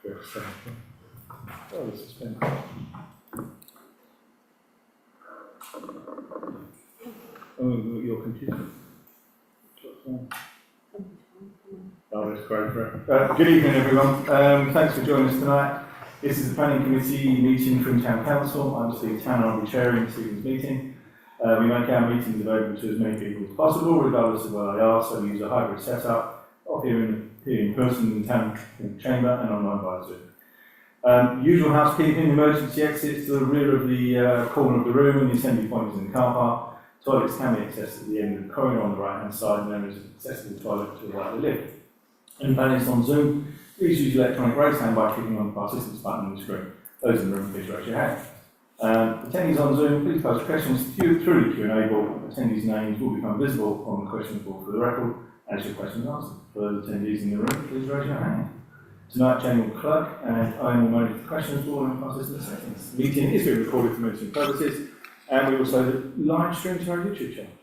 Oh, this has been. Oh, your computer. Oh, that's great. Good evening, everyone. Thanks for joining us tonight. This is the Planning Committee meeting from Town Council. I'm Steve Tanner, I'll be chairing this evening's meeting. We make our meetings available to as many people as possible, regardless of where they are, so we use a hybrid setup of here in person in the Town Chamber and online via Zoom. Usual housekeeping, emergency exits to the rear of the corner of the room and the assembly point is in the car park. Toilets can be accessed at the end of the corridor on the right hand side, and there is an accessible toilet to the right of the lift. And panelists on Zoom, please use the electronic raise hand by clicking on the participants button on the screen. Those in the room, please raise your hand. Attendees on Zoom, please post questions through the Q&A board. Attendees' names will become visible on the question board for the record as your question is answered. For those attendees in the room, please raise your hand. Tonight, Jane will clerk and I will manage the questions board and participant settings. The meeting is being recorded for monitoring purposes, and we also live stream to our YouTube channel.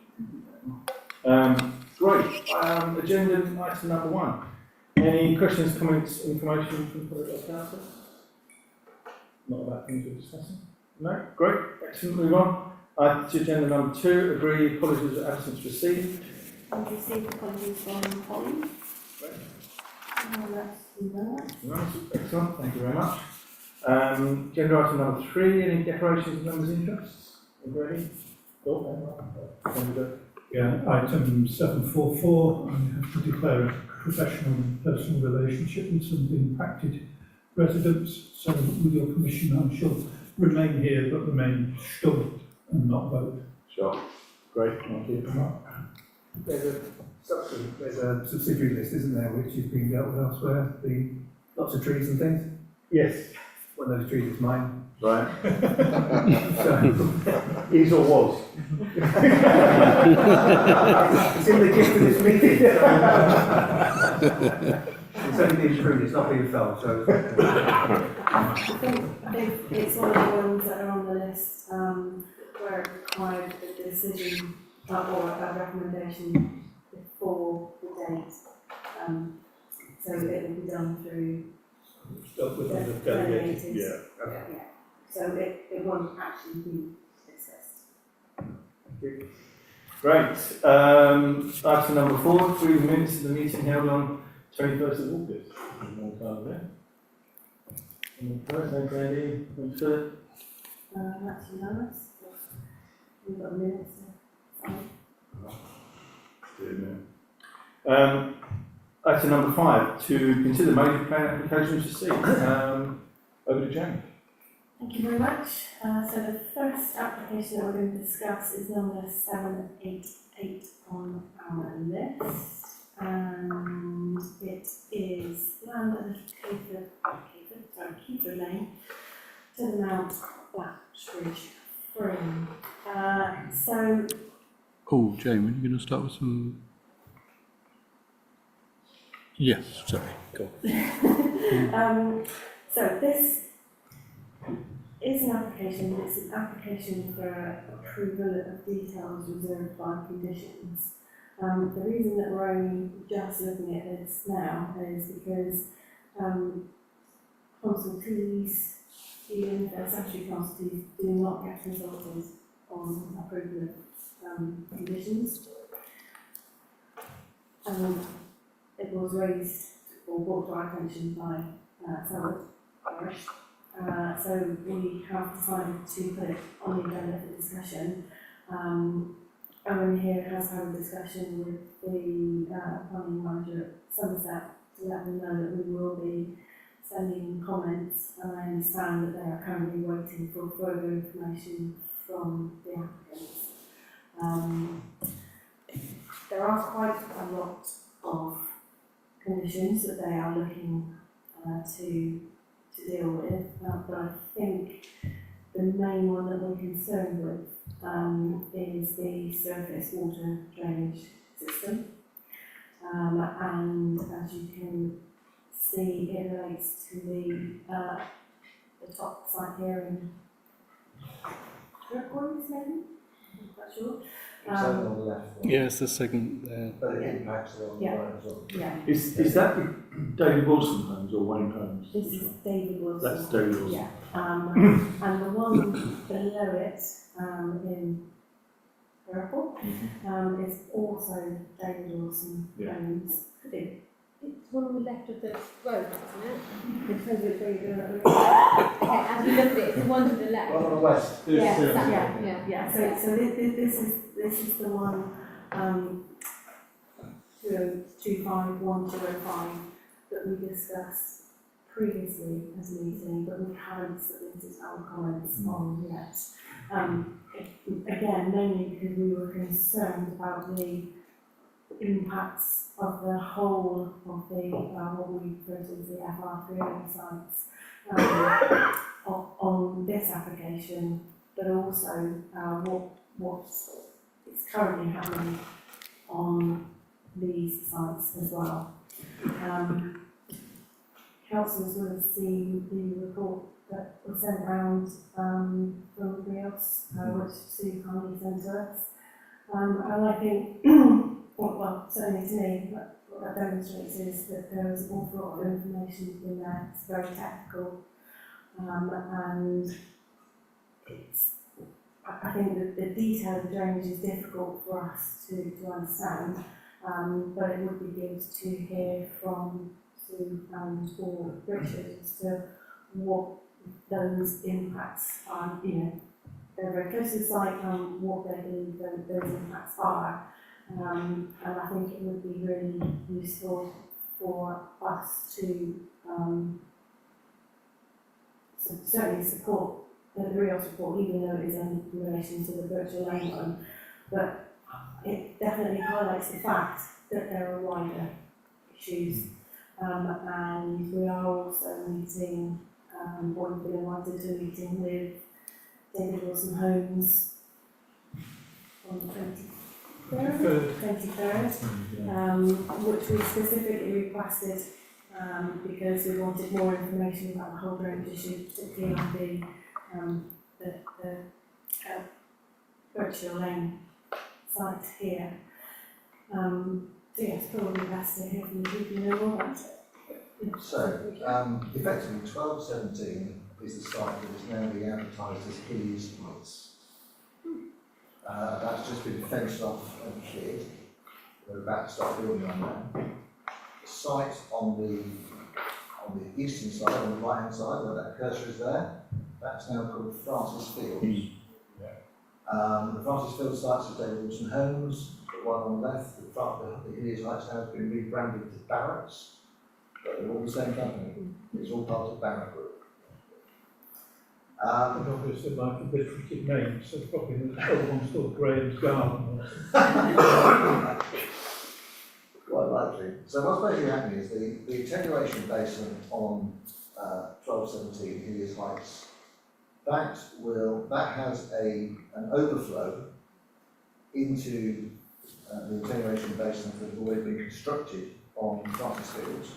Great. Agenda item number 1. Any questions, comments, information from the public council? Not about things we're discussing? No? Great. Excellent. Move on. To agenda number 2. Agree apologies for absence received. I've received apologies from Holly. Great. That's Right. Excellent. Thank you very much. Agenda item number 3. Any declarations of members' interests? Ready? Yeah, item 744, I have to declare a professional and personal relationship with some impacted residents, so with your permission I shall remain here but remain stunned and not vote. Sure. Great, thank you. There's a subsidiary list, isn't there, which is being dealt with elsewhere, lots of trees and things. Yes. One of those trees is mine. Right. So, Is or was? it's in the gist of this meeting. It's only being pruned, it's not being felled, so. I think it's one of the ones that are on the list where it required a decision or a recommendation before the date. So it will be done through delegated. Yeah. Yeah. So it won't actually be discussed. Great. Item number 4, 3 minutes of the meeting held on 21st of August. Long time ago. Thanks, Andy. Thanks, Philip. That's unanimous. We've got minutes to sign. Item number 5, to consider major plan applications received. Over to Jane. Thank you very much. So the first application that we're going to discuss is number 788 on our list, and it is land at Keefer Lane to the Mount Blackbridge Spring. So Oh, Jane, when are you going to start with some? Yes, sorry, go on. So this is an application. It's an application for approval of details reserved by conditions. The reason that we're only just looking at this now is because consultees, even if they're statutory consultees, do not get consulted on approval of conditions. It was raised or brought to our attention by Salad Parish. So we have decided to put it on the agenda for discussion. Owen here has had a discussion with the planning manager at Somerset to let them know that we will be sending comments, and I understand that they are currently waiting for further information from the applicants. There are quite a lot of conditions that they are looking to deal with, but I think the main one that we're concerned with is the surface water drainage system, and as you can see, it relates to the top site here in Turquoise, maybe? I'm not quite sure. On the left. Yeah, it's the second there. But it impacts on the Yeah. right as well. Yeah. Is that the David Wilson homes? Homes or Wayne Homes? This is David Wilson. That's David Wilson. Yeah, and the one below it, in purple, is also David Wilson Yeah. Homes. It's one on the left of the road, isn't it? It depends which way you're going. Okay, as we look at it, it's the one to the left. Well, on the west. Yeah, Yeah. yeah, yeah, so this is the one, 205 that we discussed previously as a meeting, but we haven't submitted our comments on yet. Again, mainly because we were concerned about the impacts of the whole of the, what we refer to as the FR3 sites, on this application, but also what is currently happening on these sites as well. Councillors will have seen the report that was sent round from Rios, which Sue kindly sent to us. And I think, well, certainly to me, what that demonstrates is that there is an awful lot of information in there. It's very technical, and it's, I think that the detail of the drainage is difficult for us to understand, but it would be good to hear from Sue and or Richard as to what those impacts are. You know, they're very close to the site and what they believe those impacts are. And I think it would be really useful for us to certainly support the Rios report, even though it is in relation to the Birchall Lane one, but it definitely highlights the fact that there are wider issues. And we are also meeting, or we've been invited to a meeting with David Wilson Homes on the 23rd, which we specifically requested because we wanted more information about the whole drainage issue, particularly on the Birchall Lane site here. So yeah, it's probably best to hear from the people who know more about it. So, effectively 1217 is the site that is now being advertised as Hillies Heights. That's just been fenced off and cleared. We're about to start building on that. The site on the eastern side, on the right hand side, where that cursor is there, that's now called Francis Fields. The Francis Fields site is David Wilson Homes. The one on the left, the Hillies Heights, now has been rebranded to Barracks, but they're all the same company. It's all part of Barrack Group. And obviously like a bit name, so probably the other one's called Graham's Garden or something. Quite likely. So what's basically happening is the attenuation basin on 1217 Hilliers Heights, that has an overflow into the attenuation basin that has already been constructed on Francis Fields.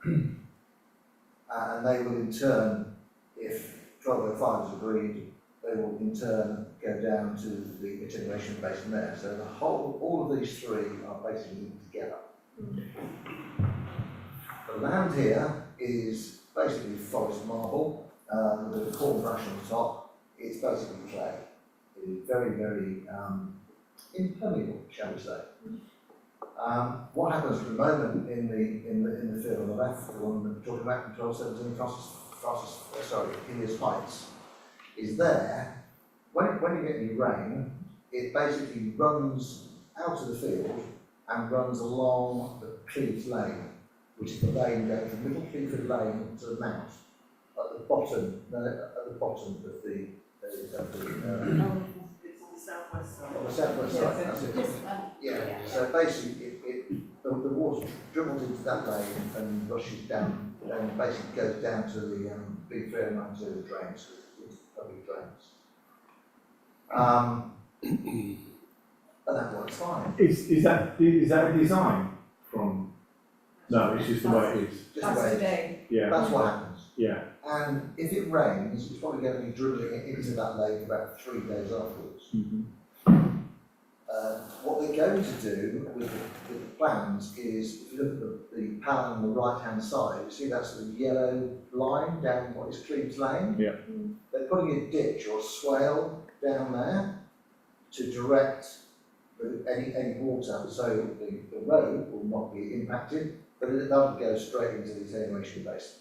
And they will in turn, if 1205 is agreed, they will in turn go down to the attenuation basin there. So all of these three are basically linked together. The land here is basically forest marble with a corn brush on the top. It's basically clay. It is very, very impermeable, shall we say. What happens at the moment in the field on the left, the one that we're talking about in 1217, Hilliers Heights, is there. When you get any rain, it basically runs out of the field and runs along the Cleves Lane, which is the lane going from Little Cleeford Lane to the mount at the bottom of the It's on the southwest side. on the southwest side. That's it. Yeah. So basically, the water dribbles into that lane and rushes down, and basically goes down to the big 392 drains, into public drains. And that works fine. Is that a design from? No, it's just the way it is. Just the way it is. Yeah, That's what happens. yeah. And if it rains, it's probably going to be dribbling it into that lake about 3 days afterwards. what they're going to do with the plans is, if you look at the plan on the right-hand side, you see that sort of yellow line down what is Cleves Lane? Yeah. They're putting a ditch or a swale down there to direct any water, so the road will not be impacted, but it doesn't go straight into the attenuation basin.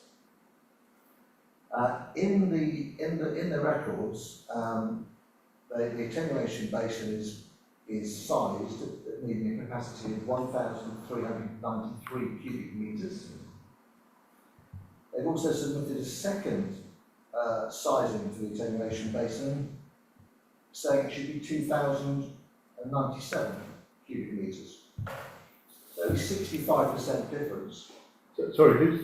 In the records, the attenuation basin is sized at needing a capacity of 1,393 cubic metres. They've also submitted a second sizing for the attenuation basin, saying it should be 2,097 cubic metres. So it's 65% difference. Sorry, who's?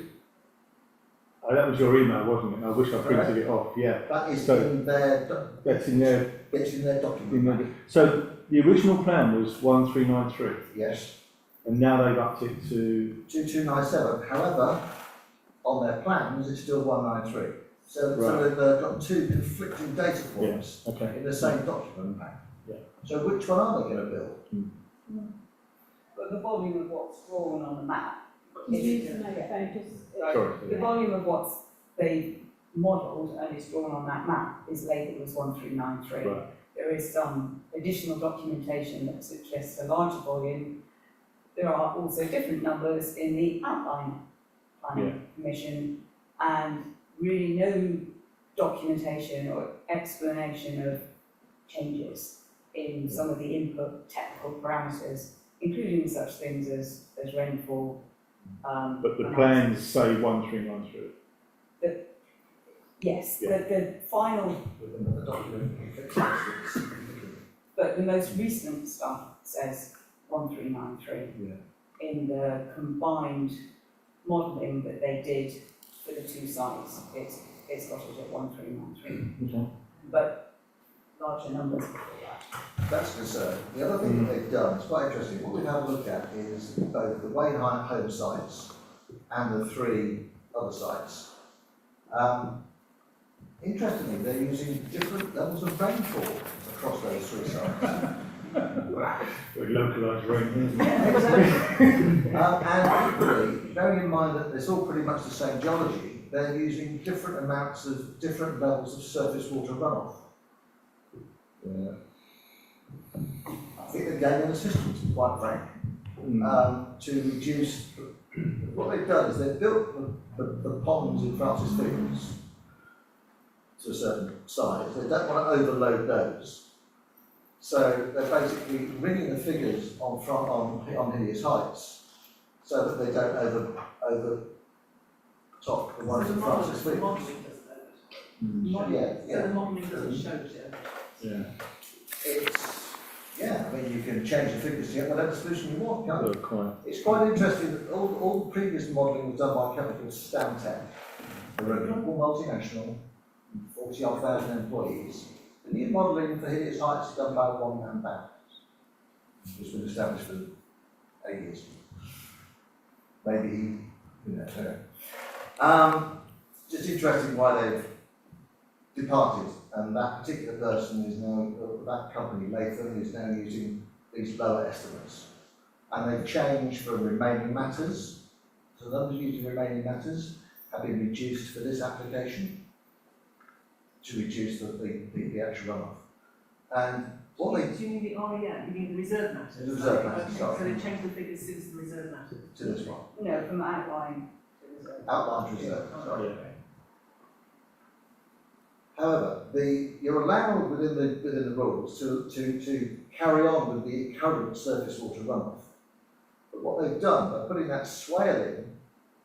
Oh, that was your email, wasn't it? I wish I printed it off, yeah. That is So- in their, That's in there. it's in their document. So the original plan was 1393, Yes, and now they've upped it to, 2297. However, on their plans, it's still 193. So Right. they've got two conflicting data points okay. in the same document. Yeah. So which one are they going to build? But the volume of what's drawn on the map, Use the microphone, just. Sorry. the volume of what's they modelled and is drawn on that map is labelled as 1393. Right. There is some additional documentation that suggests a larger volume. There are also different numbers in the outline planning permission, and really no documentation or explanation of changes in some of the input technical parameters, including such things as rainfall. But the plans say 1393. Yes, Yeah. the final, The document conflicts. but the most recent stuff says 1393. Yeah. In the combined modelling that they did for the two sites, it's got it at 1393. Okay. But larger numbers before that. That's a concern. The other thing that they've done, it's quite interesting, what we've had a look at is both the Wayne High home sites and the three other sites. Interestingly, they're using different levels of rainfall across those three sites. Very localised rain. Yeah, exactly. And equally, bearing in mind that it's all pretty much the same geology, they're using different amounts of different levels of surface water runoff. Yeah. I think they're gaining a system, to be quite frank, to reduce. What they've done is they've built the ponds in Francis Fields to a certain size. They don't want to overload those. So they're basically ringing the figures on Hilliers Heights so that they don't over top the ones in Francis Fields. Yeah. The modelling doesn't show it. Yeah. I mean, you can change the figures to get whatever solution you want, can't you? Quite. It's quite interesting that all the previous modelling was done by a company called Stantec. They're a global multinational, 40-odd thousand employees. The new modelling for Hilliers Heights is done by a one-man band. It's been established for 8 years. Maybe, who knows. Just interesting why they've departed, and that particular person is now, that company, Latham, is now using these lower estimates. And they've changed from remaining matters, so the numbers used in remaining matters have been reduced for this application to reduce the actual runoff. And what they Do you mean the REM? You mean the reserve matters? The reserve matters, Okay, sorry. so they changed the figures since the reserve matters. to this one, No, from outline to reserve. outline to reserve, sorry. Yeah. However, you're allowed within the rules to carry on with the current surface water runoff. But what they've done by putting that swale in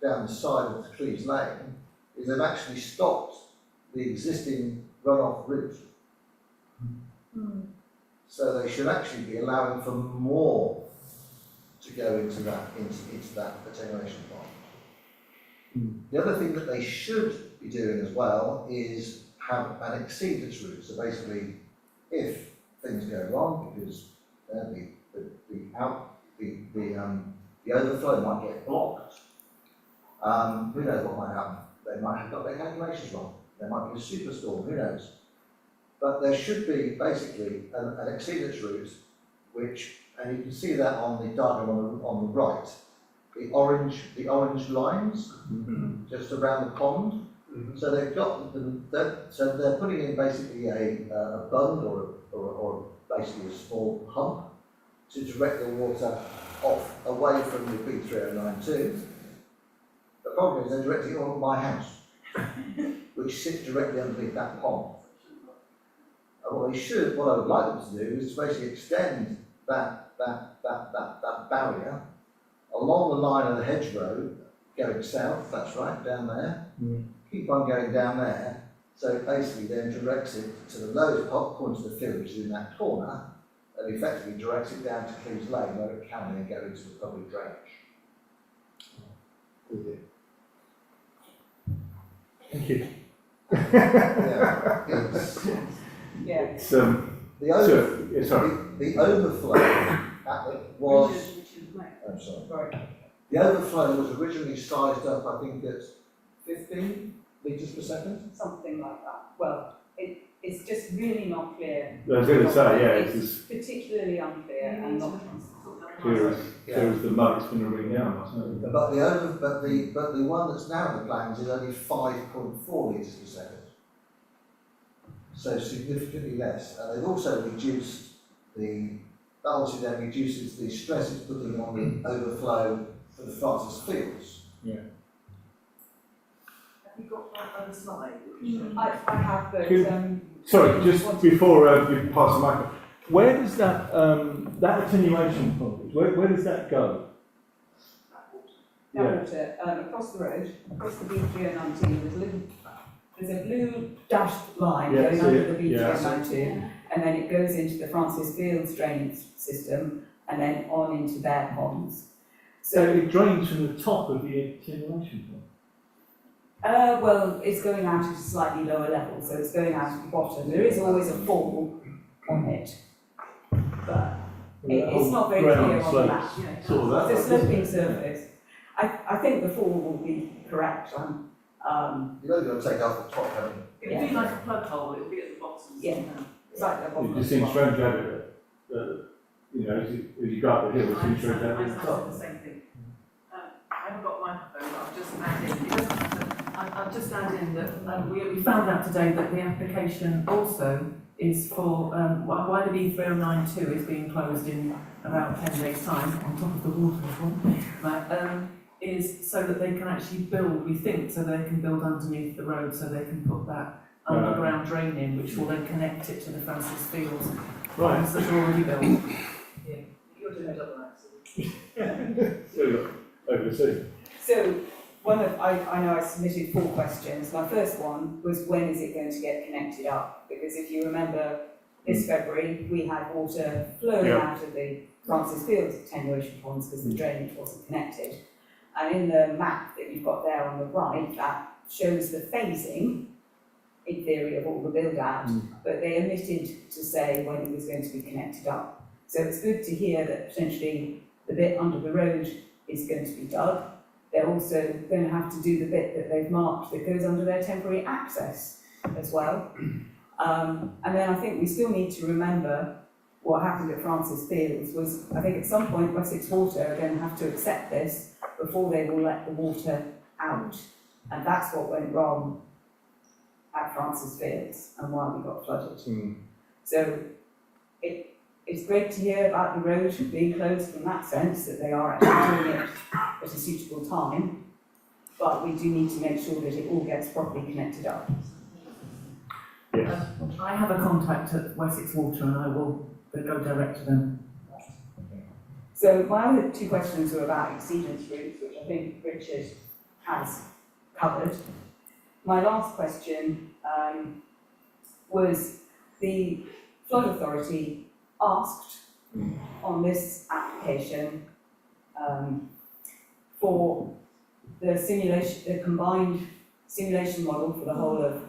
down the side of the Cleves Lane is they've actually stopped the existing runoff route. So they should actually be allowing for more to go into that attenuation pond. The other thing that they should be doing as well is have an exceedance route. So basically, if things go wrong, because the overflow might get blocked, who knows what might happen? They might have got their calculations wrong. There might be a superstorm, who knows? But there should be basically an exceedance route which, and you can see that on the diagram on the right, the orange lines just around the pond. So they've got so they're putting in basically a bund or basically a small pump to direct the water off away from the B3092. The problem is they're directing it on my house, which sits directly underneath that pond. And what I would like them to do is to basically extend that barrier along the line of the hedgerow going south, that's right, down there. Keep on going down there, so it basically then directs it to the lowest point of the field, which is in that corner, and effectively directs it down to Cleves Lane, where it can then go into the public drainage. Thank you. Yeah, it's, Yeah. It's, sorry. the overflow was, I'm sorry. Right. The overflow was originally sized up, I think, at 15 litres per second. Something like that. Well, it's just really not clear. I was going to say, yeah, it's It's particularly unclear and not. clear as the mud it's going to ring down, wasn't it? But the one that's now in the plans is only 5.4 litres per second. So significantly less. And they've also reduced that obviously then reduces the stress it's putting on the overflow for the Francis Fields. Yeah. Have you got that other slide? I have, but Sorry, just before you pass the mic, where does that attenuation point, where does that go? that water across the road, across the B3019, there's a blue dashed line Yeah, going see under it, the yeah. B3092, and then it goes into the Francis Fields drainage system, and then on into their ponds. So So, it drains from the top of the attenuation point. well, it's going out at a slightly lower level, so it's going out at the bottom. There is always a fall on it, but it's not very clear on the map. Sort of that. It's a sloping surface. I think the fall will be correct. You've only got to take off the top, haven't you? It would be like a plug hole, it would be at the bottom. Yeah. It's like the bottom. It just seems strange having it, as you go up the hill, it seems strange having it at the I top. said the same thing. I haven't got a microphone, but I've just added in, I've just added in that we found out today that the application also is for, why the B3092 is being closed in about 10 days' time, on top of the water one, is so that they can actually build, we think, so they can build underneath the road, so they can put that underground drain in, which will then connect it to the Francis Fields Right. ponds that are already built. Yeah, you're doing a double accident. Oversee. So, I know I submitted 4 questions. My first one was, when is it going to get connected up? Because if you remember, this February, we had water flowing Yeah. out of the Francis Fields attenuation ponds because the drainage wasn't connected. And in the map that you've got there on the right, that shows the phasing, in theory, of all the build-out, but they omitted to say when it was going to be connected up. So it's good to hear that potentially the bit under the road is going to be dug. They're also going to have to do the bit that they've marked that goes under their temporary access as well. And then I think we still need to remember what happened at Francis Fields was, I think at some point Wessex Water are going to have to accept this before they will let the water out. And that's what went wrong at Francis Fields and why we got flooded. So it's great to hear about the road being closed in that sense, that they are actually doing it at a suitable time, but we do need to make sure that it all gets properly connected up. Yes. I have a contact at Wessex Water and I will go direct to them. So my other 2 questions were about exceedance routes, which I think Richard has covered. My last question was, the Flood Authority asked on this application for the simulation, the combined simulation model for the whole of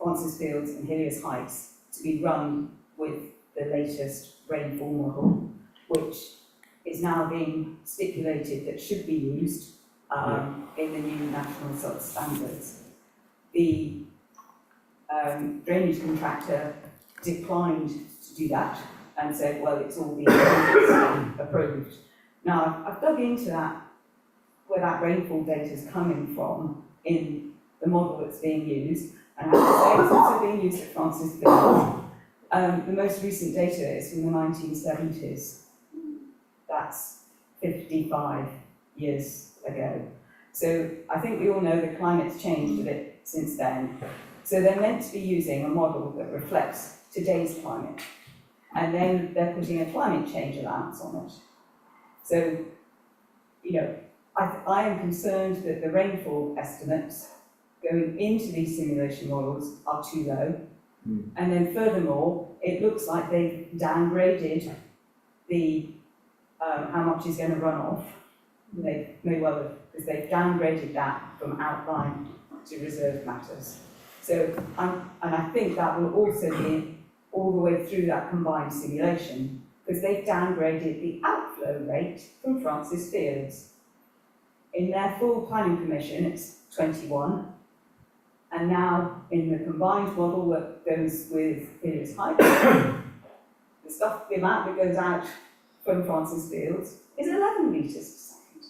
Francis Fields and Hilliers Heights to be run with the latest rainfall model, which is now being stipulated that should be used in the new national sort standards. The drainage contractor declined to do that and said, well, it's all been approved. Now, I've dug into that, where that rainfall data is coming from in the model that's being used, and I have to say it's also being used at Francis Field. The most recent data is from the 1970s. That's 55 years ago. So I think we all know the climate's changed a bit since then. So they're meant to be using a model that reflects today's climate. And then they're putting a climate change allowance on it. So, you know, I am concerned that the rainfall estimates going into these simulation models are too low. And then furthermore, it looks like they've downgraded the how much is going to run off. They may well have, because they've downgraded that from outline to reserve matters. So, and I think that will also be all the way through that combined simulation, because they've downgraded the outflow rate from Francis Fields. In their full planning permission, it's 21, and now in the combined model that goes with Helios Heights, the amount that goes out from Francis Fields is 11 litres per second.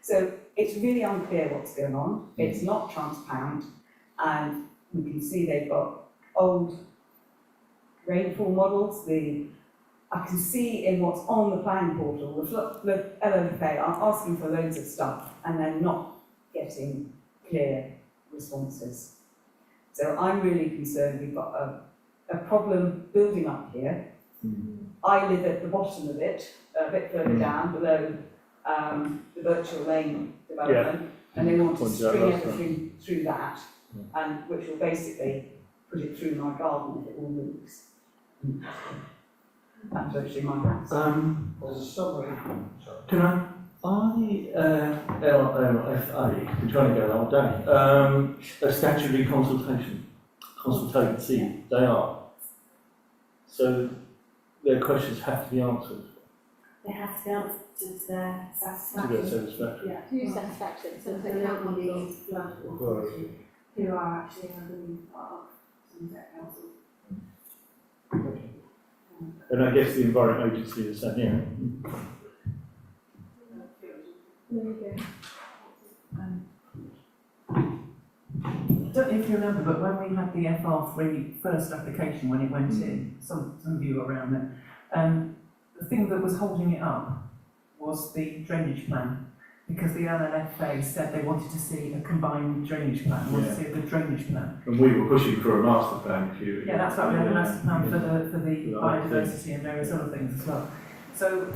So it's really unclear what's going on, it's not transparent, and we can see they've got old rainfall models. I can see in what's on the planning portal, the LFA are asking for loads of stuff and they're not getting clear responses. So I'm really concerned we've got a problem building up here. I live at the bottom of it, a bit further down, below the Virtual Lane development, and they want to string everything through that, and which will basically put it through my garden if it all moves. That's virtually my house. There's a summary. Can LFA, been trying to go all day, a statutory consultancy, they are. So their questions have to be answered They have to be answered to their to satisfaction. their satisfaction. Yeah. To your satisfaction, so So they the can't local control. lead flood authority, who are actually under part of Somerset Council. And I guess the Environment Agency is saying, yeah. There you go. I don't know if you remember, but when we had the FR3 first application, when it went in, some of you were around then, the thing that was holding it up was the drainage plan, because the LLFA said they wanted to see a combined drainage plan, wanted to see a good drainage plan. And we were pushing for a master plan, if you... Yeah, that's right, we had a master plan for the Right. biodiversity and various other things as well. So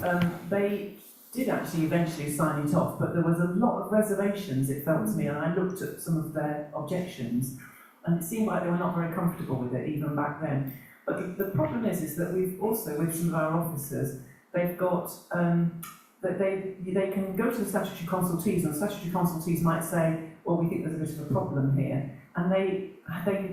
they did actually eventually sign it off, but there was a lot of reservations, it felt to me, and I looked at some of their objections, and it seemed like they were not very comfortable with it even back then. But the problem is that we've also, with some of our officers, they've got, that they can go to the statutory consultees, and the statutory consultees might say, well, we think there's a bit of a problem here, and they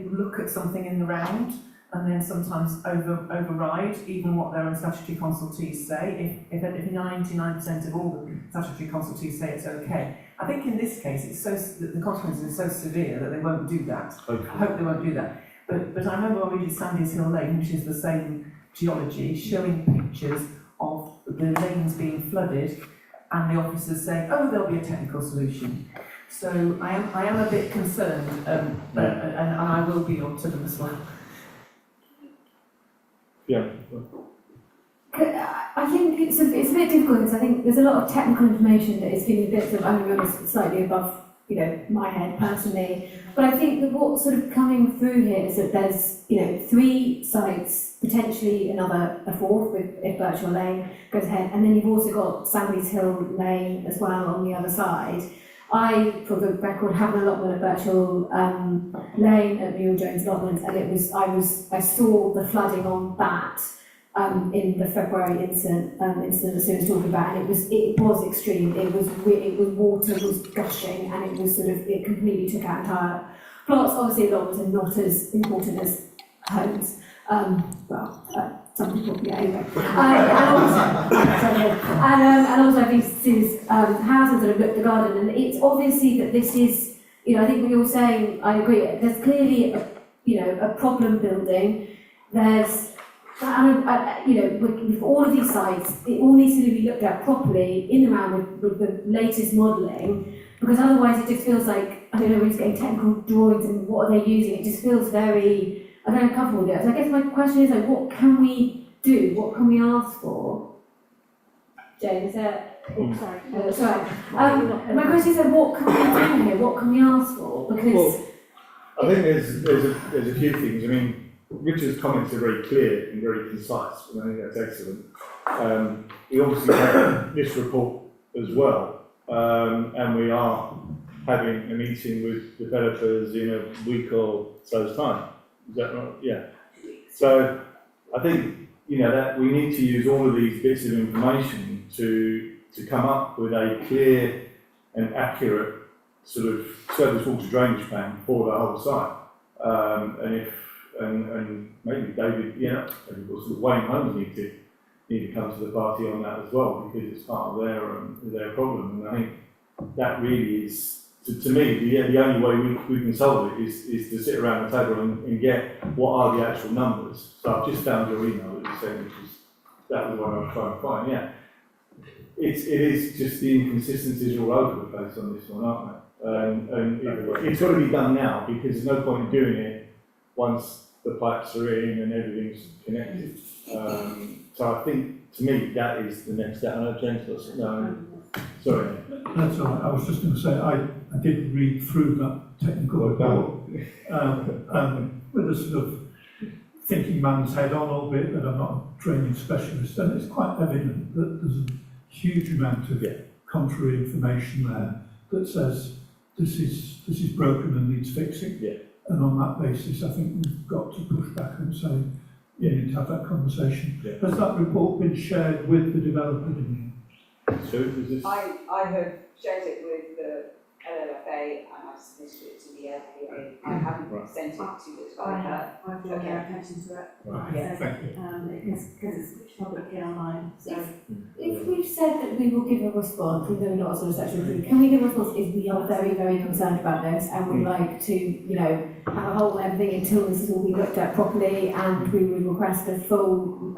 look at something in the round, and then sometimes override even what their own statutory consultees say, if 99% of all the statutory consultees say it's okay. I think in this case, it's the consequences are so severe that they won't do that. Hopefully. I hope they won't do that. But I remember when we did Sandys Hill Lane, which is the same geology, showing pictures of the lanes being flooded, and the officers saying, oh, there'll be a technical solution. So I am a bit concerned, and I will be on to them as well. Yeah. I think it's a bit difficult because I think there's a lot of technical information that is giving bits of, I'm going to be honest, slightly above, my head personally. But I think that what's sort of coming through here is that there's, 3 sites, potentially a fourth if Birchall Lane goes ahead, and then you've also got Sandys Hill Lane as well on the other side. I, for the record, have an allotment at Birchall Lane at Mule Jones allotment, and I saw the flooding on that in the February incident that Sue was talking about, and it was extreme. It was water was gushing, and it completely took out entire plots. Obviously, allotments are not as important as homes. Some people, yeah, anyway. And also I've been to Sue's house and sort of looked at the garden, and it's obviously that this is, I think when you're saying, I agree, there's clearly a problem building. There's And, you know, with all of these sites, it all needs to be looked at properly in the round with the latest modelling, because otherwise it just feels like, I don't know, we're just getting technical drawings and what are they using, it just feels very, I don't know, comfortable with it. So I guess my question is, like, what can we do, what can we ask for? Jane, is there? Sorry. Sorry. My question is, what can we do here, what can we ask for? Because Well, I think there's a few things. I mean, Richard's comments are very clear and very concise, and I think that's excellent. We obviously have this report as well, and we are having a meeting with developers in a week or so's time. Is that right? Yeah. So I think, you know, that we need to use all of these bits of information to come up with a clear and accurate sort of surface water drainage plan for the whole site. And maybe David, and also Wayne Homes need to come to the party on that as well, because it's part of their problem. And I think that really is, to me, the only way we can solve it is to sit around the table and get what are the actual numbers. So I've just found your email that you sent, which is that was the one I was trying to find. Yeah, it is just the inconsistencies all over the place on this one, aren't they? And it's got to be done now, because there's no point in doing it once the pipes are in and everything's connected. So I think, to me, that is the next step. I know James got some, no, sorry. That's all right. I was just going to say, I did read through that technical report with a sort of thinking man's head on, albeit that I'm not a drainage specialist, and it's quite evident that there's a huge amount of contrary information there that says this is broken and needs fixing. Yeah. And on that basis, I think we've got to push back and say, you need to have that conversation. Yeah. Has that report been shared with the developer? So is this? I have shared it with the LLFA and I've submitted it to the LPA. I haven't sent it to the developer. I've drawn their attention to it. Right. Thank you. Because it's publicly online, so. if we've said that we will give a response, even though we're not a sort of sexual group, can we give a response if we are very, very concerned about this and would like to, you know, have a hold on everything until this has all been looked at properly, and we would request a full,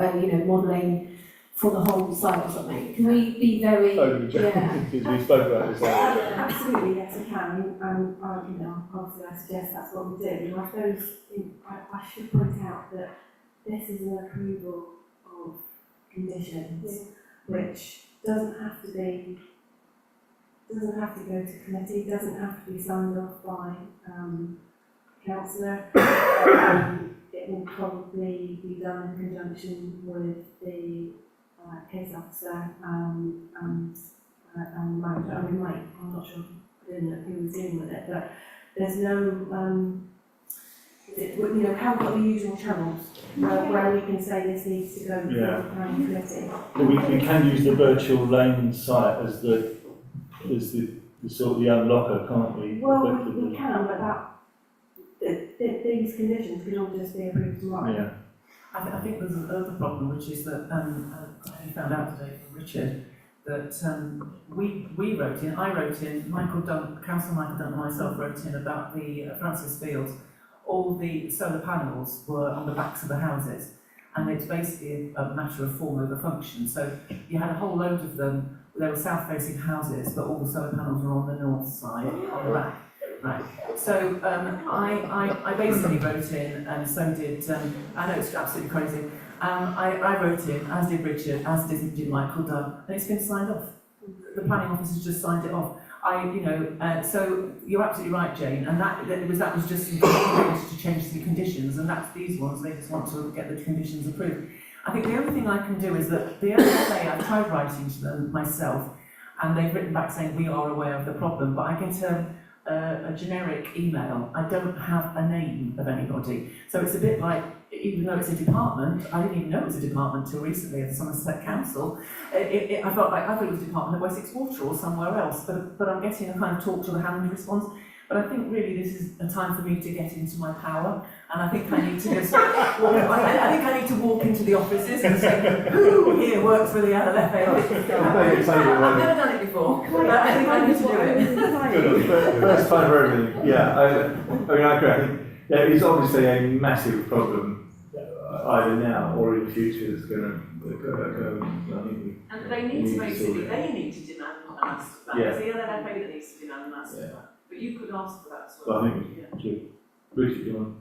modelling for the whole site or something? Can we be very, Because we spoke about this earlier. Absolutely, yes, we can, and, obviously I suggest that's what we do. And I suppose I should point out that this is an approval of conditions, which doesn't have to go to committee, doesn't have to be signed off by councillor. It will probably be done in conjunction with the case officer and manager. I'm not sure who was dealing with it, but there's no, how we've got the usual channels where we can say this needs to go to the planning committee. Well, we can use the virtual lane site as the sort of the unlocker, can't we? Well, we can, but these conditions can all just be approved tomorrow. Yeah. I think there's another problem, which is that I found out today from Richard that I wrote in, Councillor Michael Dunn and myself wrote in about the Francis Fields. All the solar panels were on the backs of the houses, and it's basically a matter of form over function. So you had a whole load of them. They were south-facing houses, but all the solar panels were on the north side, on the back. Right. So I basically wrote in, and so did, I know it's absolutely crazy, I wrote in, as did Richard, as did Michael Dunn, and it's been signed off. The planning office has just signed it off. So you're absolutely right, Jane, and that was just to change the conditions, and that's these ones, they just want to get the conditions approved. I think the only thing I can do is that the other day I tried writing to them myself, and they've written back saying we are aware of the problem, but I get a generic email. I don't have a name of anybody. So it's a bit like, even though it's a department, I didn't even know it was a department until recently at the Somerset Council. I thought it was a department of Wessex Water or somewhere else, but I'm getting a kind of talk to the hand response. But I think really this is a time for me to get into my power, and I think I need to just I need to walk into the offices and say, who here works for the LLFA? I've never done it before, but I think I need to do it. First time for everything. Yeah, I agree. I think it's obviously a massive problem. either now or in the future that's going to go. I think we. And they need to sort basically, it. they need to demand a master plan. Yeah. It's the LNFA that needs to demand a master Yeah. plan. But you could ask for that as Well, well. I think Yeah. it's true. Richard, do you want?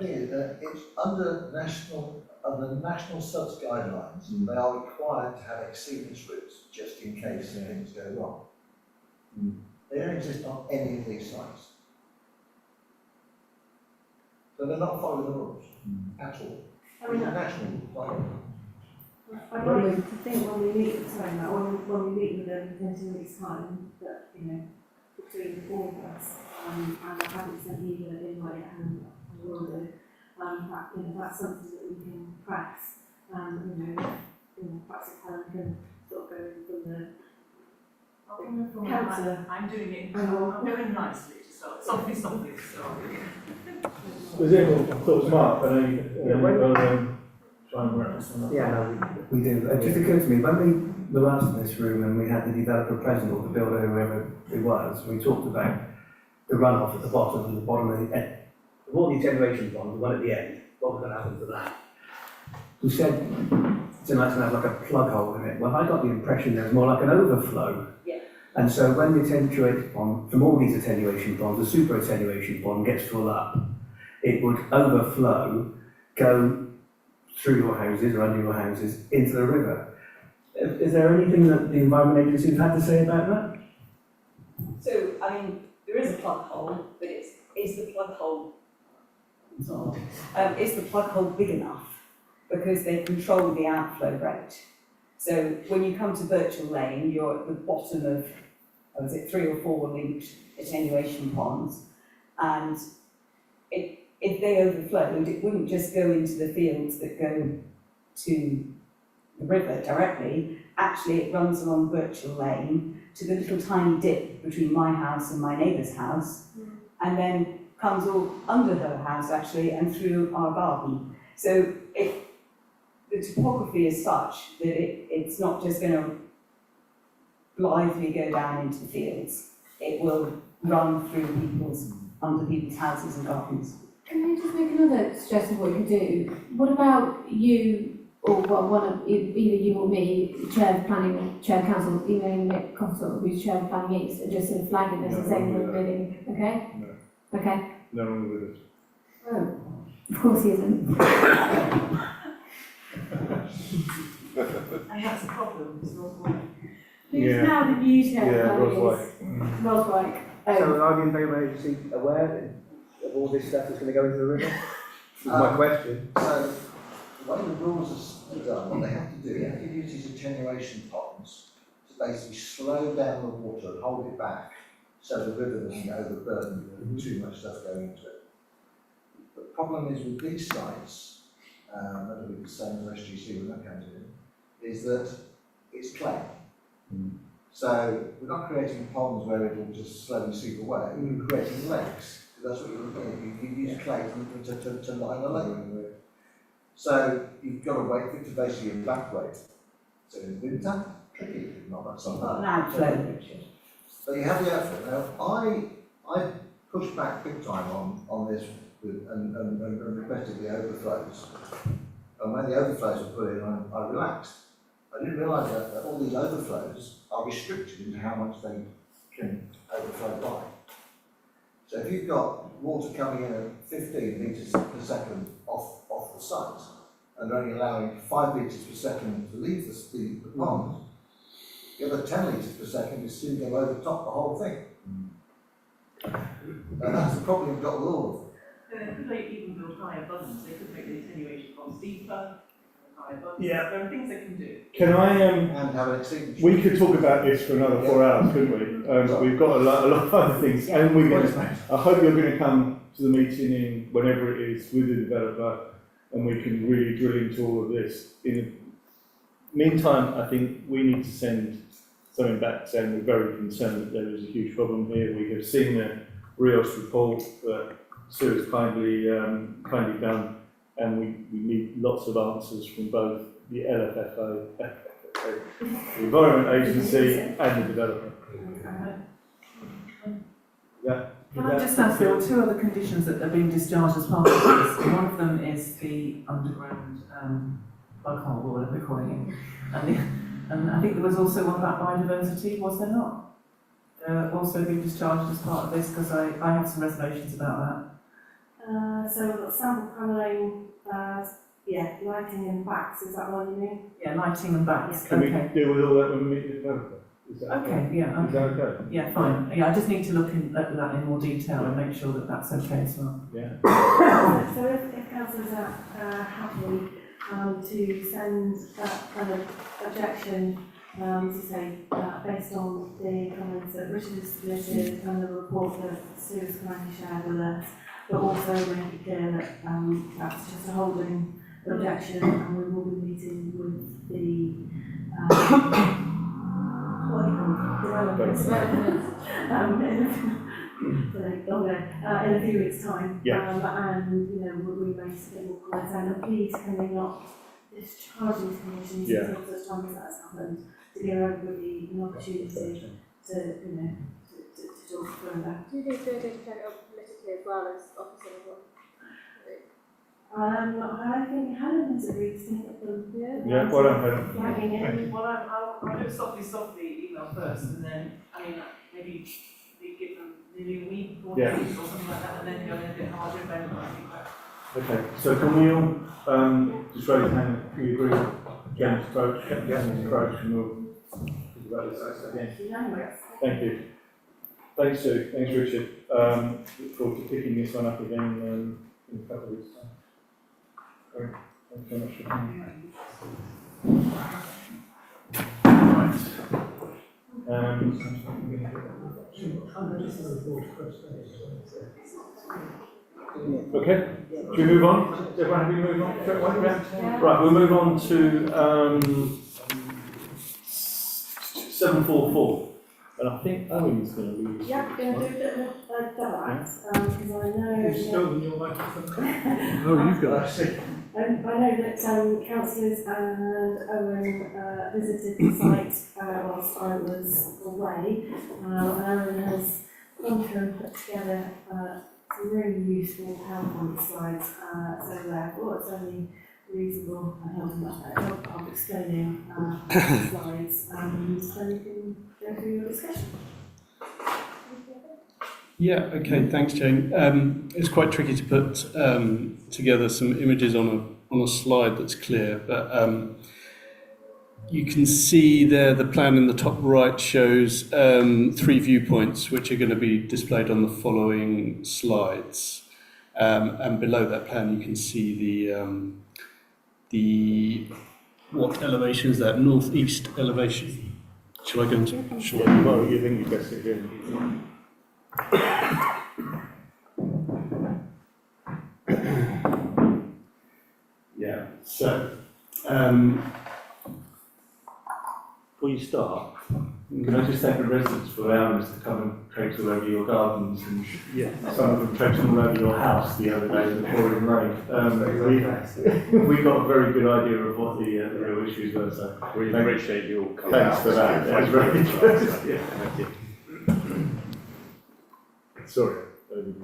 It's under national subs guidelines, they are required to have exceedance routes just in case things go wrong. They don't exist on any of these sites. So they're not following the rules at all. I mean, It's a national requirement. I'd like to think when we meet, sorry, Matt, when we meet with them in 2 weeks' time, that, you know, between the four of us, and I haven't sent you the invite and I will do, that, you know, that's something that we can press, perhaps if Helen can sort of go from the councillor. I'm doing it, I'm going nicely to start, softly to start. Was anyone thought Mark? I know you. Try and work this one out. Yeah, no, we do. It just occurred to me, when we were last in this room and we had the developer present, or the builder, whoever it was, we talked about the runoff at the bottom and the bottom of the end. The water generation pond, the one at the end, what was going to happen to that? We said it's nice to have like a plug hole in it. Well, I got the impression there was more like an overflow. Yeah. And so when the attenuated pond, from all these attenuation ponds, the super attenuation pond gets full up, it would overflow, go through your houses or under your houses into the river. Is there anything that the Environment Agency has had to say about that? So, I mean, there is a plug hole, but is the plug hole, is the plug hole big enough? Because they control the outflow rate. So when you come to Birchall Lane, you're at the bottom of, was it 3 or 4 linked attenuation ponds, and if they overflowed, it wouldn't just go into the fields that go to the river directly. Actually, it runs along Birchall Lane to the little tiny dip between my house and my neighbour's house, and then comes all under her house actually and through our garden. So the topography is such that it's not just going to blithely go down into the fields. It will run through under people's houses and gardens. Can I just make another suggestion of what you can do? What about you, or well, one of either you or me, chair of planning, chair of council, emailing Nick Cossell, who's chair of planning east, and just sort of flagging this and saying we're bidding, okay? No. Okay. No one with us. Oh, of course he isn't. And that's a problem, it's not one. Who's Yeah. now the new chair Yeah, of Ross planning White. east? Ross White. So are the Environment Agency aware of all this stuff that's going to go into the river? Is my question. So, the way the rules are done, what they have to do, they have to use these attenuation ponds to basically slow down the water and hold it back so the river doesn't get overburdened with too much stuff going into it. The problem is with these sites, that'll be the same as SGC when that comes in, is that it's clay. So we're not creating ponds where it will just slowly seep away, we're creating lakes. That's what you're doing. You use clay to line the lake. So you've got to wait for it to basically evaporate. So in winter, tricky, not that summer. Not an outflow, Richard. So you have the outflow. Now, I pushed back big time on this and requested the overflows. And when the overflows were put in, I relaxed. I didn't realise that all these overflows are restricted into how much they can overflow by. So if you've got water coming in at 15 litres per second off the site, and only allowing 5 litres per second to leave the pond, the other 10 litres per second is soon going to overtop the whole thing. And that's the problem you've got with all of them. Could they even build higher bunds? They could make the attenuation ponds deeper, higher bunds. Yeah. There are things they can do. Can I, And have an extinguisher. we could talk about this for another 4 hours, couldn't we? But we've got a lot of other things, and we're going to, I hope you're going to come to the meeting in whenever it is with the developer, and we can really drill into all of this. In the meantime, I think we need to send something back saying we're very concerned that there is a huge problem here. We have seen the Rios report that Sue has kindly done, and we need lots of answers from both the LFFO, the Environment Agency, and the developer. Yeah. Can I just ask, there were two other conditions that are being discharged as part of this. One of them is the underground bug hole, or whatever they're calling it. And I think there was also one about biodiversity, was there not? Also being discharged as part of this, because I have some reservations about that. So we've got sample panelling, lighting and backs, is that what you mean? Yeah, lighting and backs, Can we okay. deal with all that when we meet the developer? Is that Okay, yeah, Is that okay? yeah, fine. Yeah, I just need to look at that in more detail and make sure that that's okay as well. Yeah. So if councillors are happy to send that kind of objection, to say, based on the comments that Richard has submitted and the report that Sue's kindly shared with us, but also make it clear that that's just a holding objection, and we will be meeting with the what do you call it? In a few weeks' time. Yeah. And, we may submit more comments, and please can they not discharge these conditions until such time as that's happened, to give everybody an opportunity to talk through that. Do you think they're going to take it up politically as well as officer as well? I think Helen has agreed to take up them. Yeah, well done, Helen. Flagging it. Well, I'll do a softly email first, and then, maybe we give them maybe a week or 2 weeks or something like that, and then go in a bit harder if anyone Okay, so can we all just raise a hand if we agree? James approach, James approach, and we'll talk about this again. Thank you. Thanks, Sue. Thanks, Richard. Look forward to picking this one up again in a couple of weeks' time. Great. Thanks very much for coming. Okay, should we move on? Is everyone happy to move on? Right, we'll move on to 744. And I think Owen's going to lead. Yeah, going to do a bit of that, because I know. You've stolen your microphone. Oh, you've got that. I know that councillors and Owen visited the site whilst I was away, and Owen has gone through and put together some really useful PowerPoint slides, so therefore it's only reasonable of explaining the slides, and so you can go through your discussion. Yeah, okay, thanks, Jane. It's quite tricky to put together some images on a slide that's clear, but you can see there the plan in the top right shows 3 viewpoints which are going to be displayed on the following slides. And below that plan you can see the what elevation is that? Northeast elevation. Shall I go into? Shall I? Well, you think you best sit here. Yeah, so Before you start, can I just thank the residents for allowing us to come and traipse all over your gardens, and some of them traipsed all over your house the other day in the pouring rain. We got a very good idea of what the real issues were, so We appreciate you all coming thanks out. for that. That was very good. Yeah. Thank you. Sorry.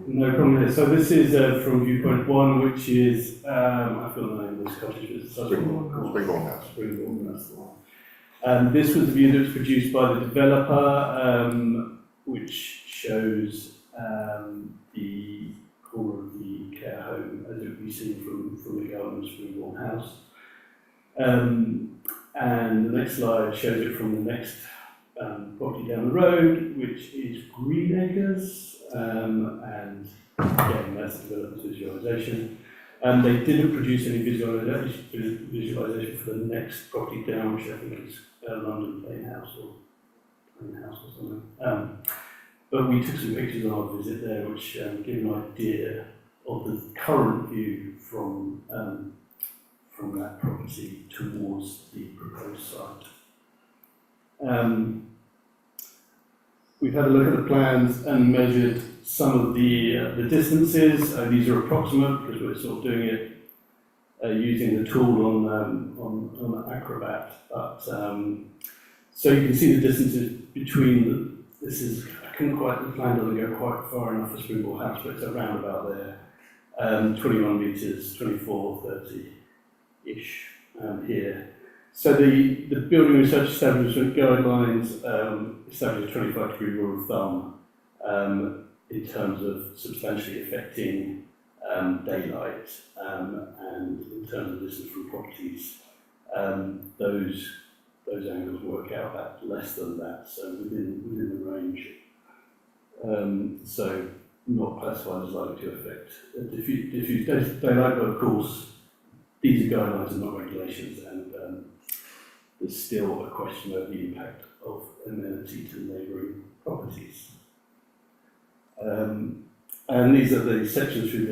no problem there. So this is from viewpoint 1, which is I feel the name of this cottage is Springbourne House. Springbourne, that's the one. This was the view that was produced by the developer, which shows the core of the care home as it would be seen from the garden of Springbourne House. And the next slide shows it from the next property down the road, which is Greenacres, and again, that's the developer's visualisation. And they didn't produce any visualisation for the next property down, which I think is London Plain House or something. But we took some pictures on our visit there, which give an idea of the current view from that property towards the proposed site. We've had a look at the plans and measured some of the distances. These are approximate because we're sort of doing it using the tool on Acrobat. But so you can see the distances between this is a the plan doesn't go quite far enough for Springboard House, but it's around about there. 21 metres, 24, 30-ish here. So the Building Research Establishment Guidelines establish a 25-degree rule of thumb in terms of substantially affecting daylight and in terms of distance from properties. Those angles work out at less than that, so within the range. So not classified as likely to affect diffuse daylight, but of course these are guidelines and not regulations, and there's still a question of the impact of amenity to neighbouring properties. And these are the sections through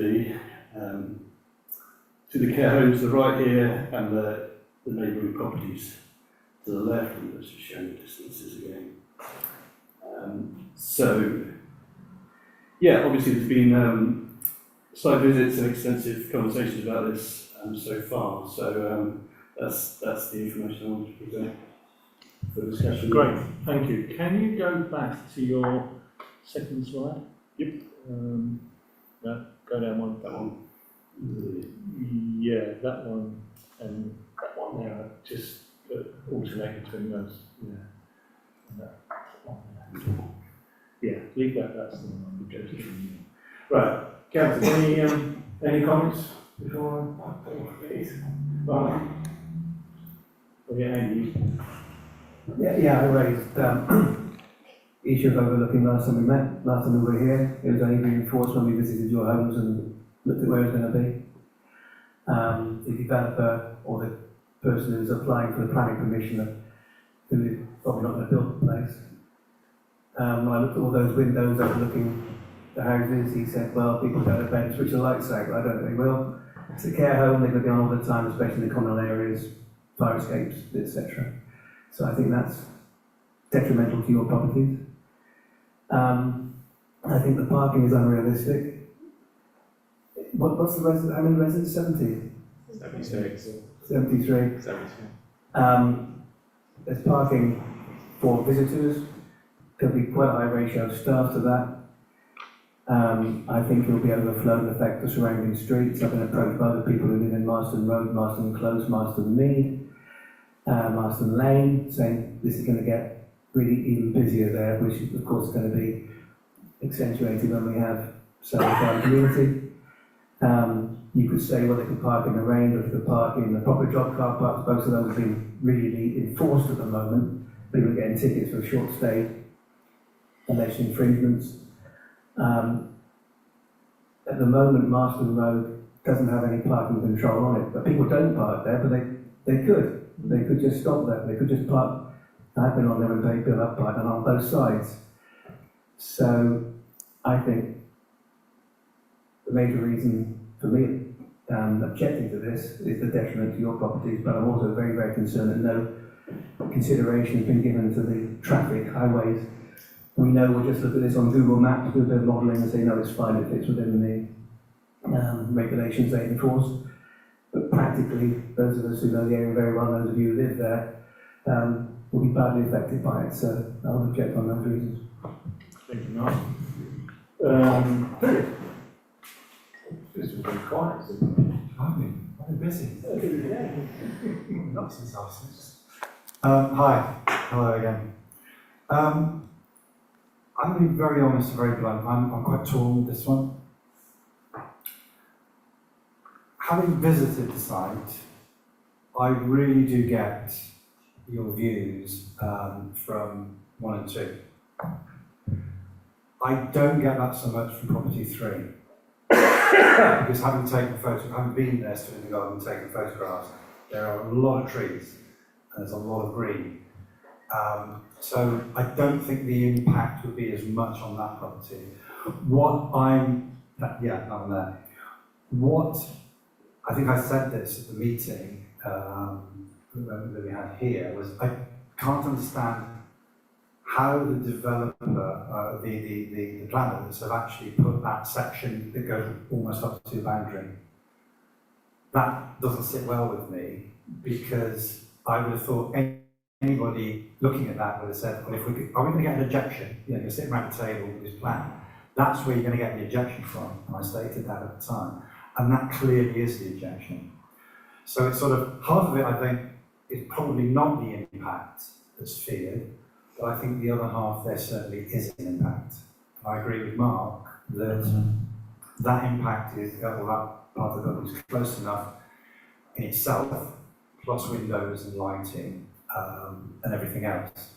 the care homes to the right here, and the neighbouring properties to the left, and those are showing the distances again. So, yeah, obviously there's been site visits and extensive conversations about this so far. So that's the information I wanted to present for discussion. Great, thank you. Can you go back to your second slide? Yep. No, go down one. That one. Yeah, that one and that one there. Just alternate between those. Yeah. And that one there. Yeah, leave that. That's the one we go to. Right, Councillor, any comments before I please? Right. Oh, yeah, Andy. Yeah, I raised the issue of overlooking last time we met, last time we were here. It was only reinforced when we visited your homes and looked at where it's going to be. The developer or the person who's applying for the planning permission, who is probably not going to build the place. When I looked at all those windows overlooking the houses, he said, well, people don't have bed, switch the lights out. I don't think they will. It's a care home, they're going to be on all the time, especially in the communal areas, fire escapes, etc. So I think that's detrimental to your properties. I think the parking is unrealistic. What's the resident? How many residents? 70? 76. 73. 72. There's parking for visitors. There'll be quite a high ratio of staff to that. I think there'll be overflow and affect the surrounding streets. I've been approached by the people who live in Marston Road, Marston Close, Marston Mead, Marston Lane, saying this is going to get really even busier there, which of course is going to be accentuated when we have solar farm community. You could say, well, they could park in the rain, or they could park in the proper job car parks. Both of those have been really enforced at the moment. People are getting tickets for a short stay, alleged infringements. At the moment, Marston Road doesn't have any parking control on it, but people don't park there, but they could. They could just stop there. They could just park. I've been on there and they build up parking on both sides. So I think the major reason for me objecting to this is the detriment to your properties, but I'm also very, very concerned that no consideration has been given to the traffic, highways. We know, we'll just look at this on Google Maps, do a bit of modelling and say, no, it's fine, it fits within the regulations they enforce. But practically, those of us who know the area very well, those of you who live there, will be badly affected by it. So I'll object on those reasons. Thank you, Mark. Philip? This was very quiet. I've been busy. Not since I was. Hi, hello again. I'm going to be very honest and very blunt. I'm quite torn with this one. Having visited the site, I really do get your views from 1 and 2. I don't get that so much from property 3. Because having been there, stood in the garden, taken photographs, there are a lot of trees and there's a lot of green. So I don't think the impact would be as much on that property. I think I said this at the meeting that we had here, was I can't understand how the developer, the planners have actually put that section that goes almost up to the boundary. That doesn't sit well with me, because I would have thought anybody looking at that would have said, well, if we could, are we going to get an objection? You know, you're sitting around the table with this plan. That's where you're going to get the objection from. And I stated that at the time. And that clearly is the objection. So it's sort of, half of it, I think, is probably not the impact that's feared, but I think the other half, there certainly is an impact. I agree with Mark that that impact is, well, that part of the building is close enough in itself, plus windows and lighting and everything else.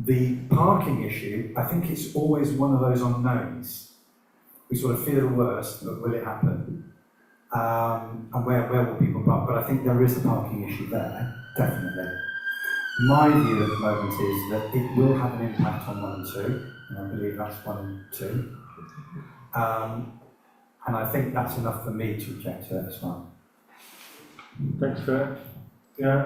The parking issue, I think it's always one of those unknowns. We sort of fear the worst, but will it happen? And where will people park? But I think there is a parking issue there, definitely. My view at the moment is that it will have an impact on 1 and 2, and I believe that's 1 and 2. And I think that's enough for me to object to it as well. Thanks for that. Yeah.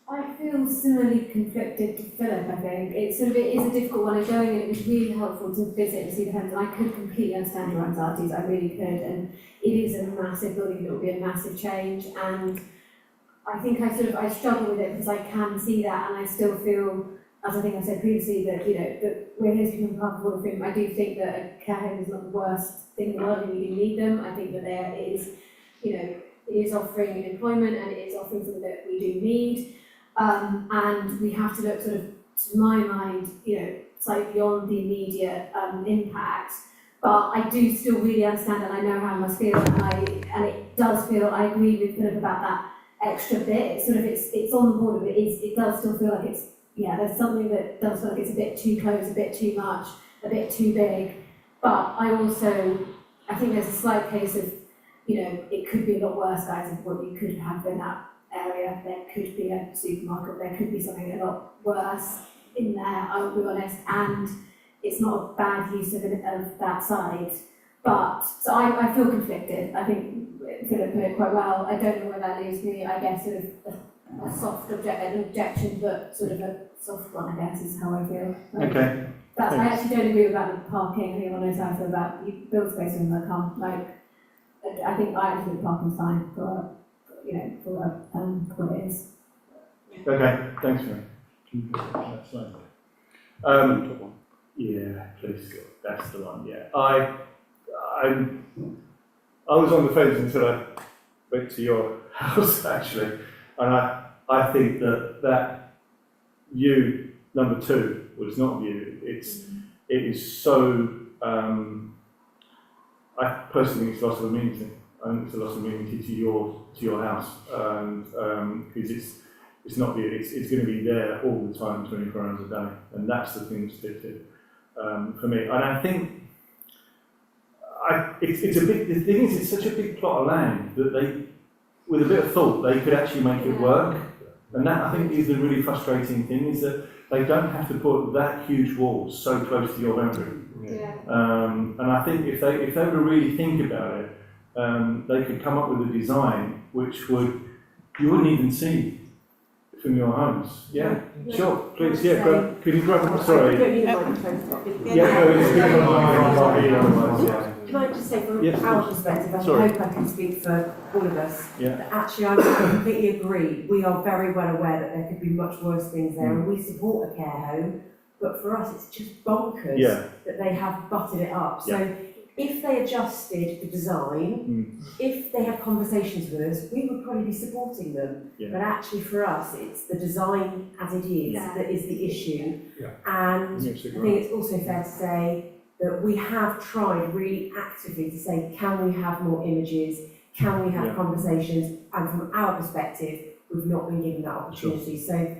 I feel similarly conflicted to Philip, I think. It is a difficult one. Going in, it was really helpful to visit and see the homes, and I could completely understand your anxieties, I really could. And it is a massive building, it will be a massive change. And I think I struggle with it because I can see that, and I still feel, as I think I said previously, that, that we're here to become part of all of them. I do think that a care home is not the worst thing in the world, and we do need them. I think that there is, it is offering employment, and it is offering something that we do need. And we have to look sort of, to my mind, slightly beyond the immediate impact. But I do still really understand, and I know how I must feel, and it does feel, I agree with Philip about that extra bit. It's on the border, but it does still feel like there's something that does feel like it's a bit too close, a bit too much, a bit too big. But I think there's a slight case of, it could be a lot worse, guys, of what you could have in that area. There could be a supermarket, there could be something a lot worse in there, I will be honest, and it's not a bad use of that side. But, so I feel conflicted. I think Philip put it quite well. I don't know where that leaves me. I guess sort of a soft objection, but sort of a soft one, I guess, is how I feel. Okay. I actually don't agree about the parking. I think everyone knows how I feel about you build space when they come. I think parking's fine for what it is. Okay, thanks, mate. That's fine. Yeah, please, that's the one, yeah. I was on the fence until I went to your house, actually, and I think that view number 2 was not a view. It is so, I personally think it's loss of amenity. I think it's a loss of amenity to your house, and because it's not view, it's going to be there all the time, 24 hours a day, and that's the thing to stick to for me. And I think it's a big. The thing is, it's such a big plot of land that they, with a bit of thought, they could actually make it work. And that, I think, is the really frustrating thing, is that they don't have to put that huge wall so close to your boundary. Yeah. And I think if they were to really think about it, they could come up with a design which you wouldn't even see from your homes. Yeah, sure, please, could you grab them? Sorry. You don't need a microphone, Scott. Can I just say, from our perspective, I hope I can speak for all of us, that actually I completely agree. We are very well aware that there could be much worse things there, and we support a care home, but for us it's just bonkers that they have butted it up. So if they adjusted the design, if they had conversations with us, we would probably be supporting them. But actually for us, it's the design as it is that is the issue. And I think it's also fair to say that we have tried really actively to say, can we have more images? Can we have conversations? And from our perspective, we've not been given that opportunity. So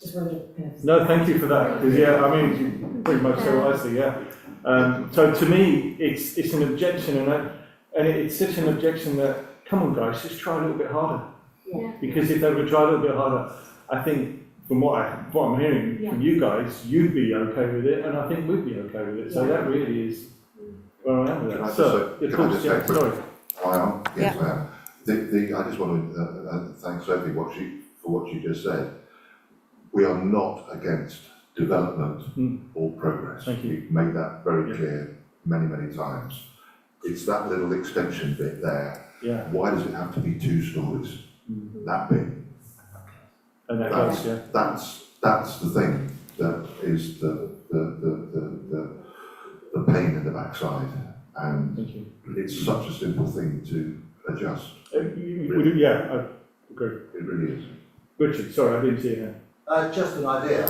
just wanted to No, thank you for that, because I mean, you pretty much said what I see, so to me, it's an objection, and it's such an objection that, come on guys, just try a little bit harder. Because if they would try a little bit harder, I think, from what I'm hearing from you guys, you'd be okay with it, and I think we'd be okay with it. So that really is where I am with that. So, sorry. I am. Yes, I am. I just want to thank Sophie for what she just said. We are not against development or progress. Thank you. We've made that very clear many, many times. It's that little extension bit there. Yeah. Why does it have to be 2 stories? that bit. And that That's, goes, yeah. that's the thing that is the pain in the backside. And Thank you. it's such a simple thing to adjust. Yeah, I agree. It really is. Richard, sorry, I didn't see you Just an idea.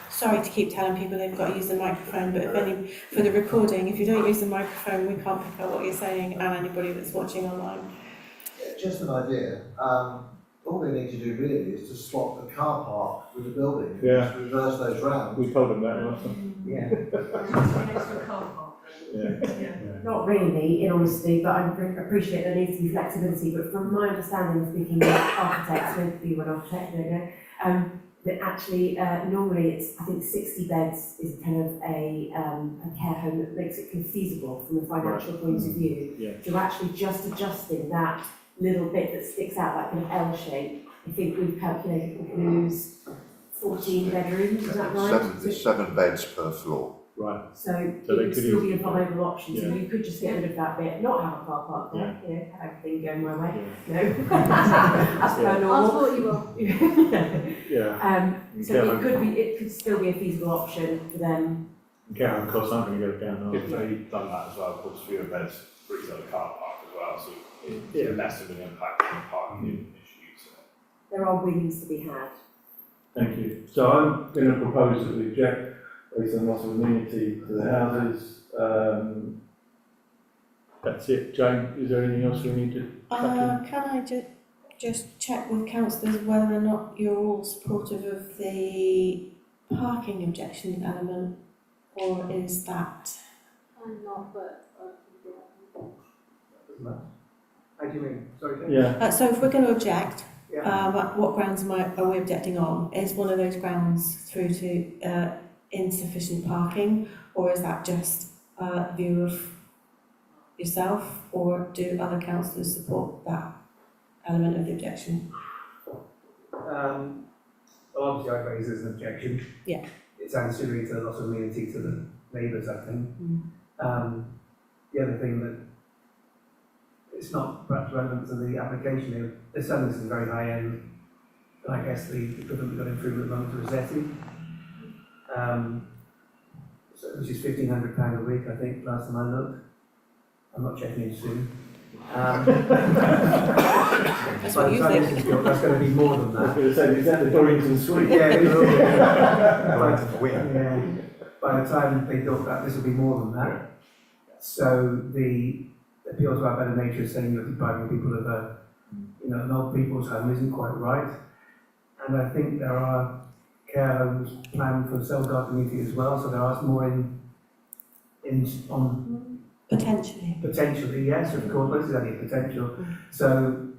Sorry to keep telling people they've got to use the microphone, but if any, for the recording, if you don't use the microphone, we can't pick up what you're saying, and anybody that's watching online. Just an idea. All they need to do really is to swap the car park with the building. Yeah. Just reverse those round. We told them that last time. Yeah. Yeah. Not really, in honesty, but I appreciate there needs to be flexibility, but from my understanding, speaking with architects, maybe you're an architect, I don't know, that actually, normally it's, I think 60 beds is kind of a care home that makes it feasible from a financial point of view. Yeah. So actually just adjusting that little bit that sticks out, that kind of L shape, I think we've calculated we can lose 14 bedrooms, is that right? It's 7 beds per floor. Right. So it So they would could still use- be a viable option, so Yeah. you could just get rid of that bit, not have a car park there, you know, have everything going my way, Yeah. no. As per Yeah. I'll normal. support you all. Yeah. So it could still be a feasible option for them. Care costs aren't going to go down, are If they? they've done that as well, of course, fewer beds frees up the car park as well, so it's Yeah. less of an impact on parking issues. There are wins to be had. Thank you. So I'm going to propose that we object based on loss of amenity to the houses. That's it. Jane, is there anything else we need to tackle? Can I just check with councillors whether or not you're all supportive of the parking objection element, or is that? I'm not, but. How do you mean? Sorry, Jane? Yeah. So if we're going to object, Yeah. what grounds are we objecting on? Is one of those grounds through to insufficient parking, or is that just a view of yourself, or do other councillors support that element of the objection? Well, obviously I raise it as an objection. Yeah. It's ancillary to a lot of amenity to the neighbours, I think. The other thing that it's not perhaps relevant to the application here, they're selling some very high end, and I guess the equivalent we've got in through at the moment to Rossetti. Which is £1,500 a week, I think, last time I looked. I'm not checking in soon. That's what you think. That's going to be more than I was that. going to say, is that the Dorrington Suite? Yeah, it will be. Yeah. By the time they thought that, this will be more than that. So the appeal to our better nature is saying you're depriving people of an old people's home isn't quite right. And I think there are care homes planned for cell-guard community as well, so there are some more on potentially, yes, of course, but this is only a potential. So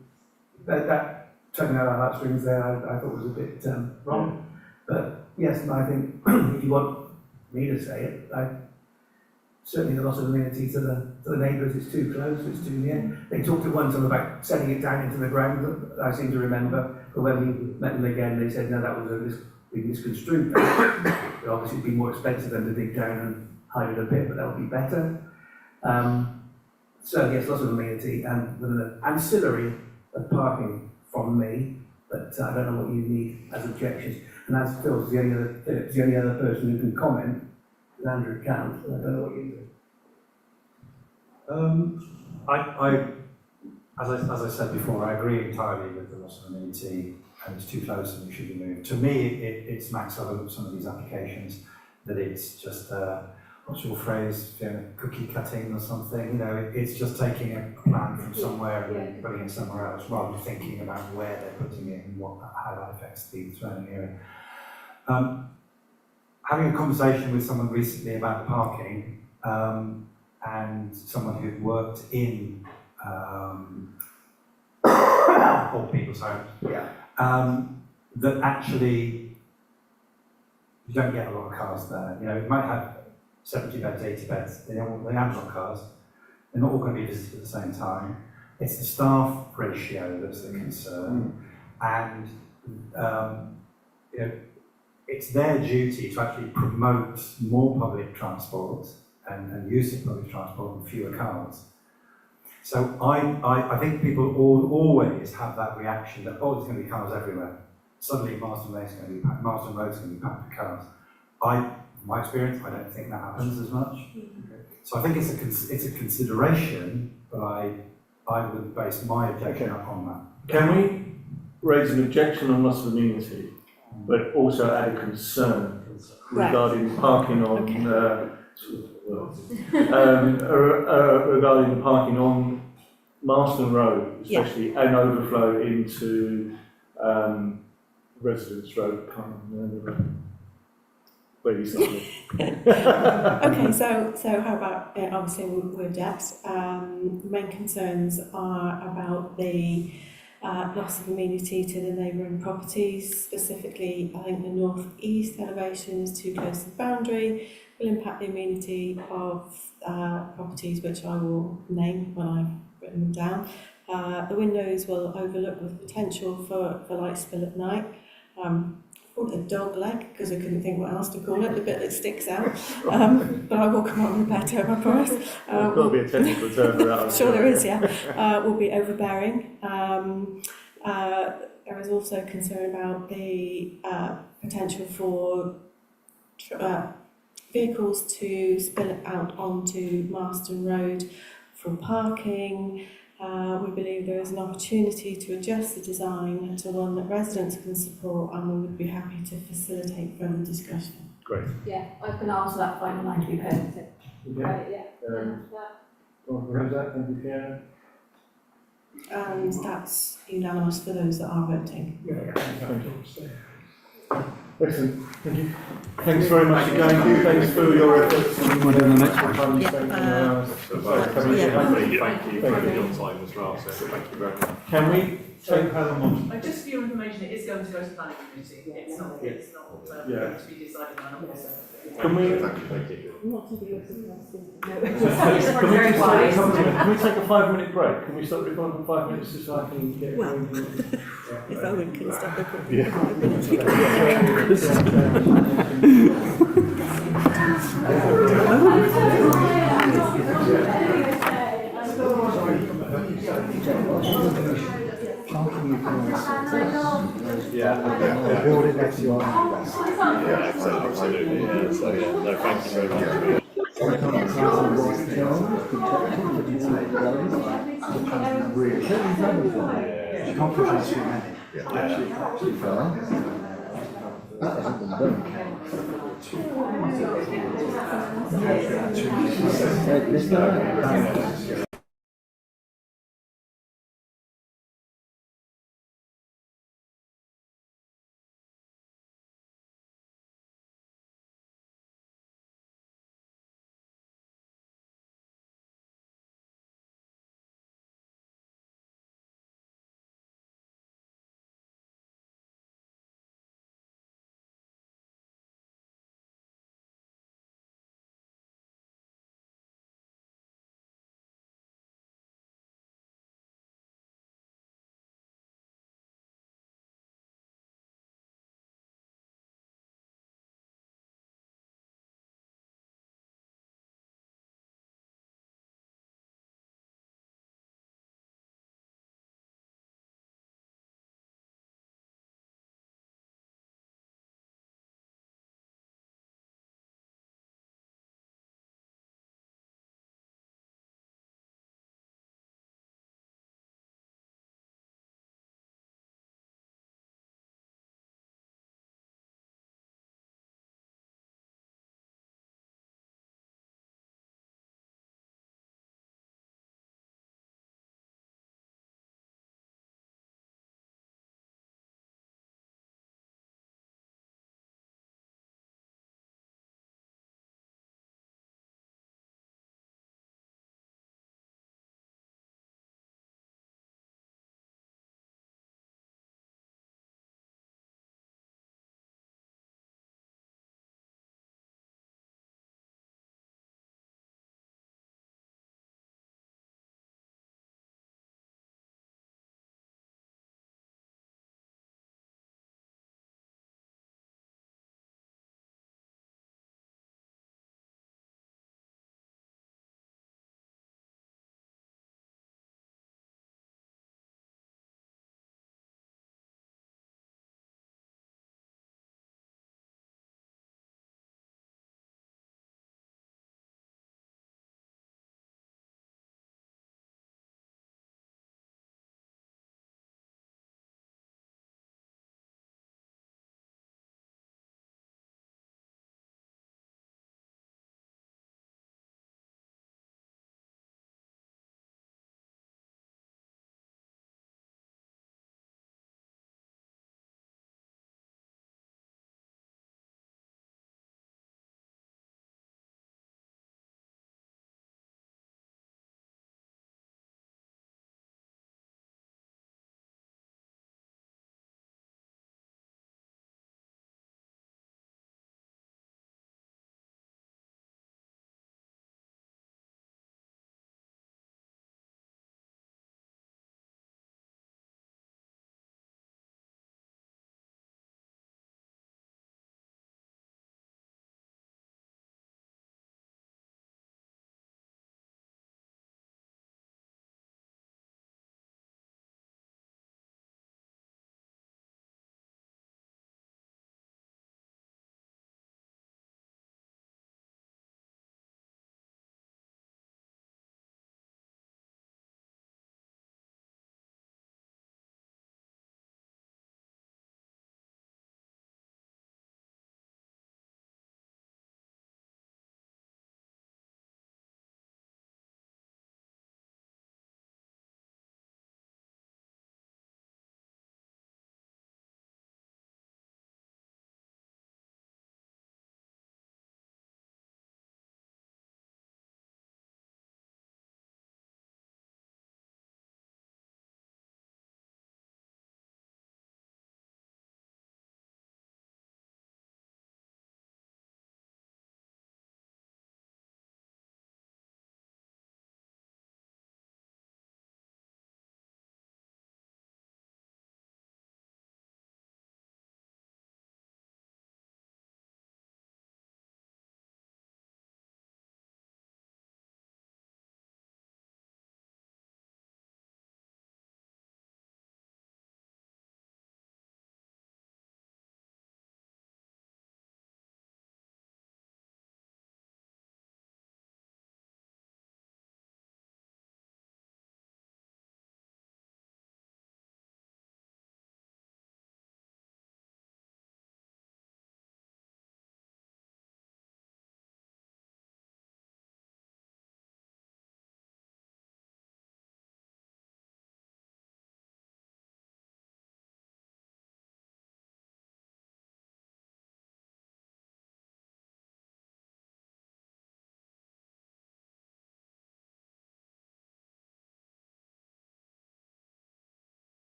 that tugging out our heartstrings there, I thought was a bit wrong. But yes, and I think if you want me to say it, certainly the loss of amenity to the neighbours is too close, it's too near. They talked at one time about setting it down into the ground, I seem to remember, but when we met them again, they said, no, that was we misconstrued that. It obviously would be more expensive than to dig down and hide it a bit, but that would be better. So yes, lots of amenity and with an ancillary of parking from me, but I don't know what you need as objections. And as Phil's the only other person who can comment, is Andrew Count, I don't know what you do. As I said before, I agree entirely with the loss of amenity, and it's too close and it should be moved. To me, it smacks of some of these applications that it's just, what's your phrase, Fiona, cookie cutting or something, it's just taking a plan from somewhere and putting it somewhere else, rather than thinking about where they're putting it and how that affects the surrounding area. Having a conversation with someone recently about parking, and someone who'd worked in old people's homes, that actually you don't get a lot of cars there. It might have 70 beds, 80 beds. They haven't got cars. They're not all going to be visited at the same time. It's the staff ratio that's the concern, and it's their duty to actually promote more public transport and use of public transport and fewer cars. So I think people always have that reaction that, oh, there's going to be cars everywhere. Suddenly Marston Road's going to be packed with cars. My experience, I don't think that happens as much. So I think it's a consideration, but I would base my objection on that. Can we raise an objection on loss of amenity, but also add a concern regarding parking on, regarding the parking on Marston Road, especially, and overflow into Residence Road, can't remember the road. Where you started. Okay, so how about, obviously we're object. Main concerns are about the loss of amenity to the neighbouring properties, specifically I think the north-east elevation is too close to the boundary, will impact the amenity of properties which I will name when I've written them down. The windows will overlook with potential for light spill at night. Called it a dog leg because I couldn't think what else to call it, the bit that sticks out. But I will come up with a better term, I promise. There's got to be a technical term for that. I'm sure there is, yeah. Will be overbearing. There is also concern about the potential for vehicles to spill out onto Marston Road from parking. We believe there is an opportunity to adjust the design to one that residents can support, and we would be happy to facilitate further discussion. Great. Yeah, I can ask that final line to be posted. Okay. Thank you, Fiona. And that's unanimous for those that are voting. Excellent. Thank you. Thanks very much again. Thanks for your efforts. We'll do the next one. Time you spent Thank you for your time as well, so thank you very much. Can we take Just for your information, it is going to go to planning committee, it's not going to be decided by an officer. Can we? Thank you. Not to be suggested. Can we take a 5-minute break? Can we stop recording for 5 minutes just so I can get If Owen can stop recording. Yeah, building next to your house. Yeah, absolutely. Yeah, so no, thank you very much. Let's go.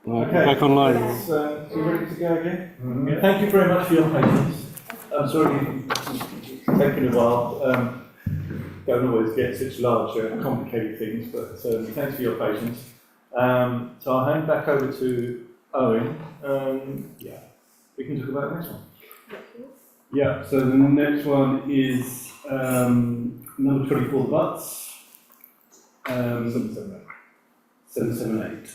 Right, Okay. back online. So, you ready to go again? Yeah, thank you very much for your patience. I'm sorry it's taken a while. Don't always get such large, complicated things, but thanks for your patience. So I'll hand back over to Owen. Yeah, we can talk about the next one. Yeah, so the next one is number 24, the Butts. 778.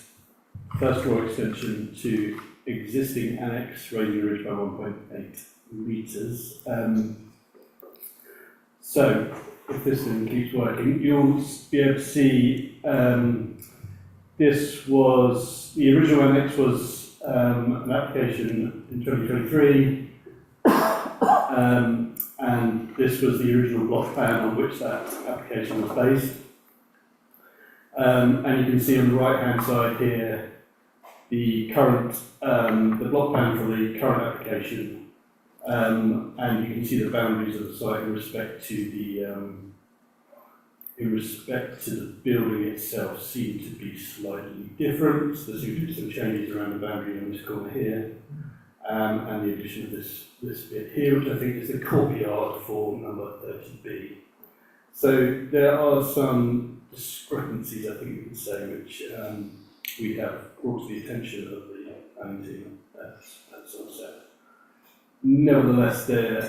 First floor extension to existing annex, raising the ridge by 1.8 metres. So, if this thing keeps working, you'll be able to see this was, the original annex was an application in 2023, and this was the original block plan on which that application was based. And you can see on the right-hand side here the current, the block plan for the current application, and you can see the boundaries of the site in respect to the building itself seem to be slightly different. There seem to be some changes around the boundary in this corner here, and the addition of this bit here, which I think is the courtyard for number 30B. So there are some discrepancies, I think we can say, which we have brought to the attention of the planning team at Somerset. Nevertheless, there,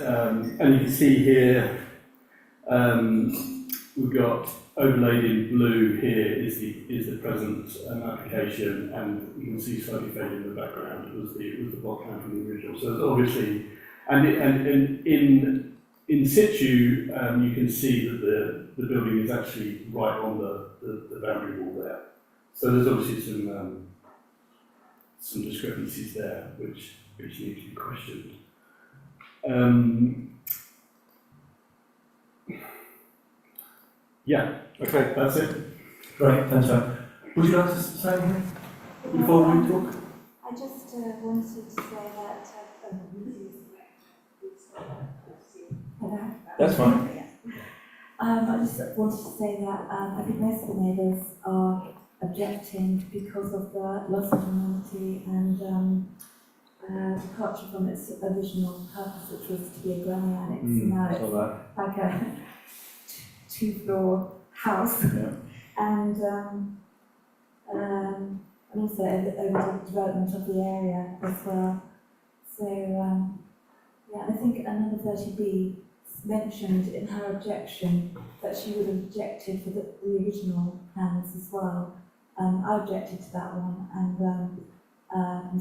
and you can see here, we've got overlaid in blue here is the present application, and you can see slightly faded in the background was the block plan from the original. So it's obviously, and in situ, you can see that the building is actually right on the boundary wall there. So there's obviously some discrepancies there which need to be questioned. Yeah, okay, that's it. Great, thanks, Owen. Would you like to say anything before we talk? I just wanted to say that. That's fine. I just wanted to say that I think most of the neighbours are objecting because of the loss of amenity and departure from its original purpose, which was to be a granny annex. Now it's like a two-floor house, and also over development of the area as well. So yeah, I think another 30B mentioned in her objection that she would have objected for the original plans as well. I objected to that one, and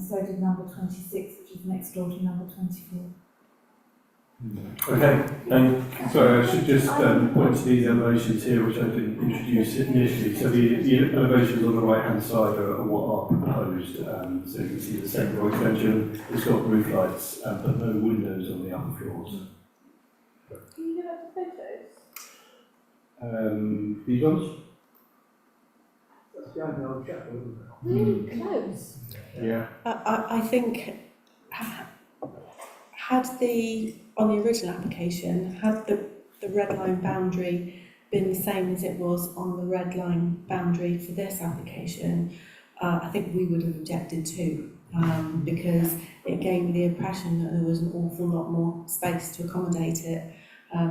so did number 26, which is next door to number 24. Okay, sorry, I should just point to these elevations here, which I didn't introduce initially. So the elevations on the right-hand side are what are proposed. So you can see the second floor extension. It's got roof lights, but no windows on the upper floors. Can you give us the photos? These ones? That's the old chapel, isn't it? Really close. Yeah. I think had on the original application, had the red line boundary been the same as it was on the red line boundary for this application, I think we would have objected too, because it gave me the impression that there was an awful lot more space to accommodate it. I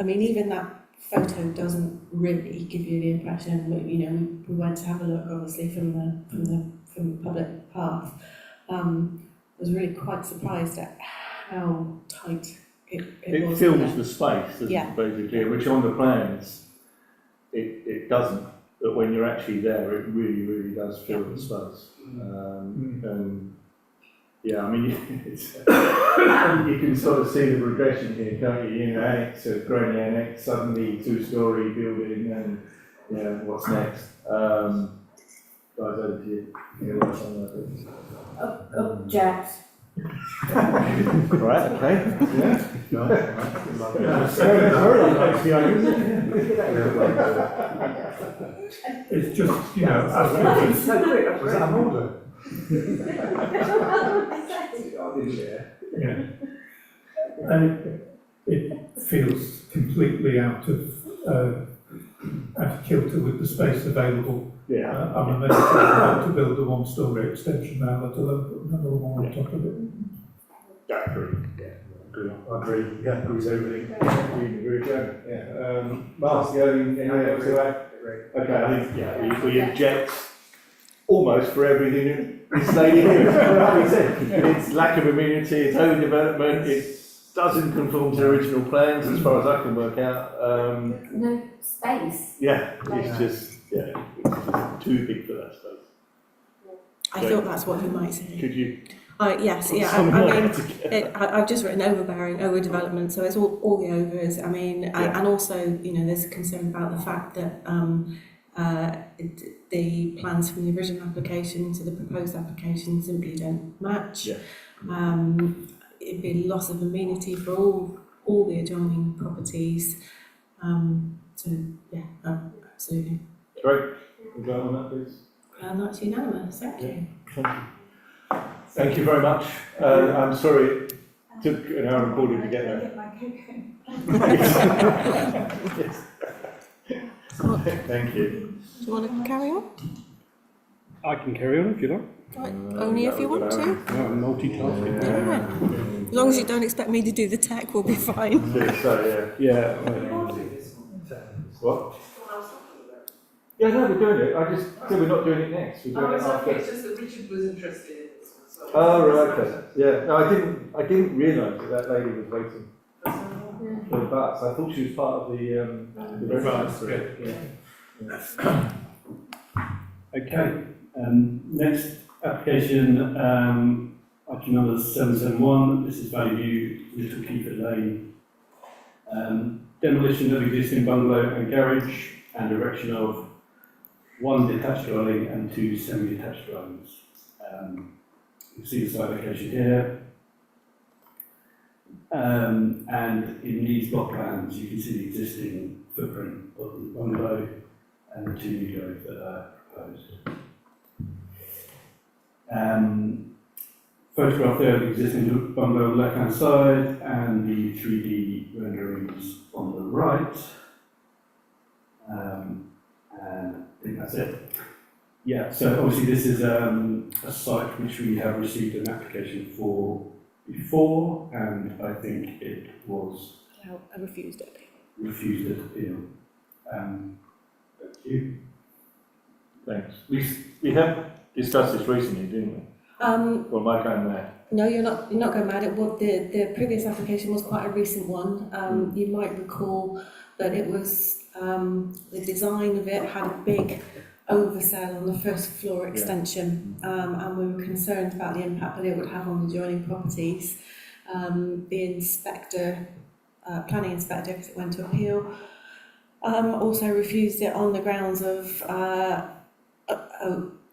mean, even that photo doesn't really give you the impression that, you know, we went to have a look, obviously, from the public path. I was really quite surprised at how tight it was. It fills the space, doesn't Yeah. it, basically, which on the plans, it doesn't. But when you're actually there, it really, really does fill the space. And yeah, I mean, it's, you can sort of see the progression here, can't you? You know, annex, a granny annex, suddenly two-storey building, and you know, what's next? Guys, over to you. Object. Right, okay. It's just, you know, as Was that an order? yeah. And it feels completely out of out of kilter with the space available. Yeah. I'm amazed about to build a one-storey extension now, let alone put another one on top of it. I agree. I agree, yeah, agrees everything. Agree, yeah. Mark, anything else to add? Okay, I think, yeah, we object almost for everything that this lady said. It's lack of amenity, it's overdevelopment, it doesn't conform to original plans as far as I can work out. No space. Yeah, it's just too big for that space. I thought that's what you might say. Could you? Yes, yeah. I've just written overbearing, overdevelopment, so it's all the overs. I mean, and also, you know, there's a concern about the fact that the plans from the original application to the proposed application simply don't match. Yeah. It'd be loss of amenity for all the adjoining properties. So yeah, absolutely. Great. We'll go on that, please. And that's unanimous. Thank you. Thank you very much. I'm sorry it took an hour and a quarter to get there. Get my cocoa. Thank you. Do you want to carry on? I can carry on if you like. Right, only if you want to. No, I'm multitasking. Yeah. As long as you don't expect me to do the tech, we'll be fine. So, Yeah. what? Yeah, no, we're doing it. I just said we're not doing it next. We're doing it it's after. okay, it's just that Richard was interested in this one, so. Oh, right, okay. Yeah, no, I didn't realise that lady was waiting for the bus. I thought she was part of the registry. Yeah. Okay, next application, item number 771, this is Valley View, Little Keeper Lane. Demolition of existing bungalow and garage and erection of 1 detached dwelling and 2 semi-detached dwellings. You can see the site location here. And in these block plans, you can see the existing footprint of the bungalow and the 2 new dwellings that are proposed. Photograph there of the existing bungalow on the left-hand side and the 3D renderings on the right. And I think that's it. Yeah, so obviously this is a site which we have received an application for before, and I think it was I refused it. refused at appeal. Thank you. Thanks. We have discussed this recently, didn't we? Or am I going mad? No, you're not going mad. The previous application was quite a recent one. You might recall that it was the design of it had a big oversell on the first floor extension, and we were concerned about the impact that it would have on the adjoining properties. The inspector, planning inspector, because it went to appeal, also refused it on the grounds of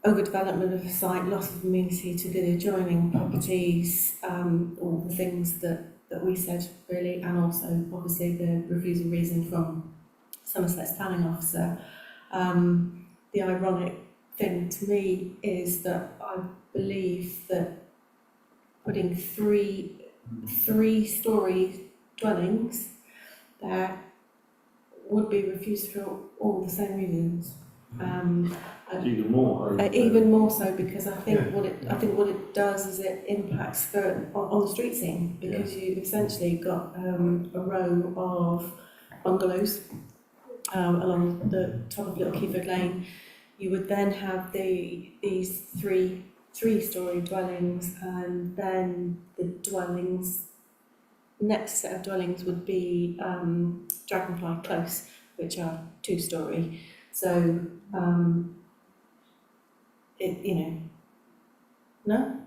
overdevelopment of the site, loss of amenity to the adjoining properties, all the things that we said really, and also obviously the refusal reason from Somerset's planning officer. The ironic thing to me is that I believe that putting three-storey dwellings there would be refused for all the same reasons. Even more. Even more so, because I think what it does is it impacts on the street scene, because you've essentially got a row of bungalows along the top of Little Keyford Lane. You would then have these three-storey dwellings, and then the dwellings, next set of dwellings would be Dragonfly Close, which are 2-storey. So no?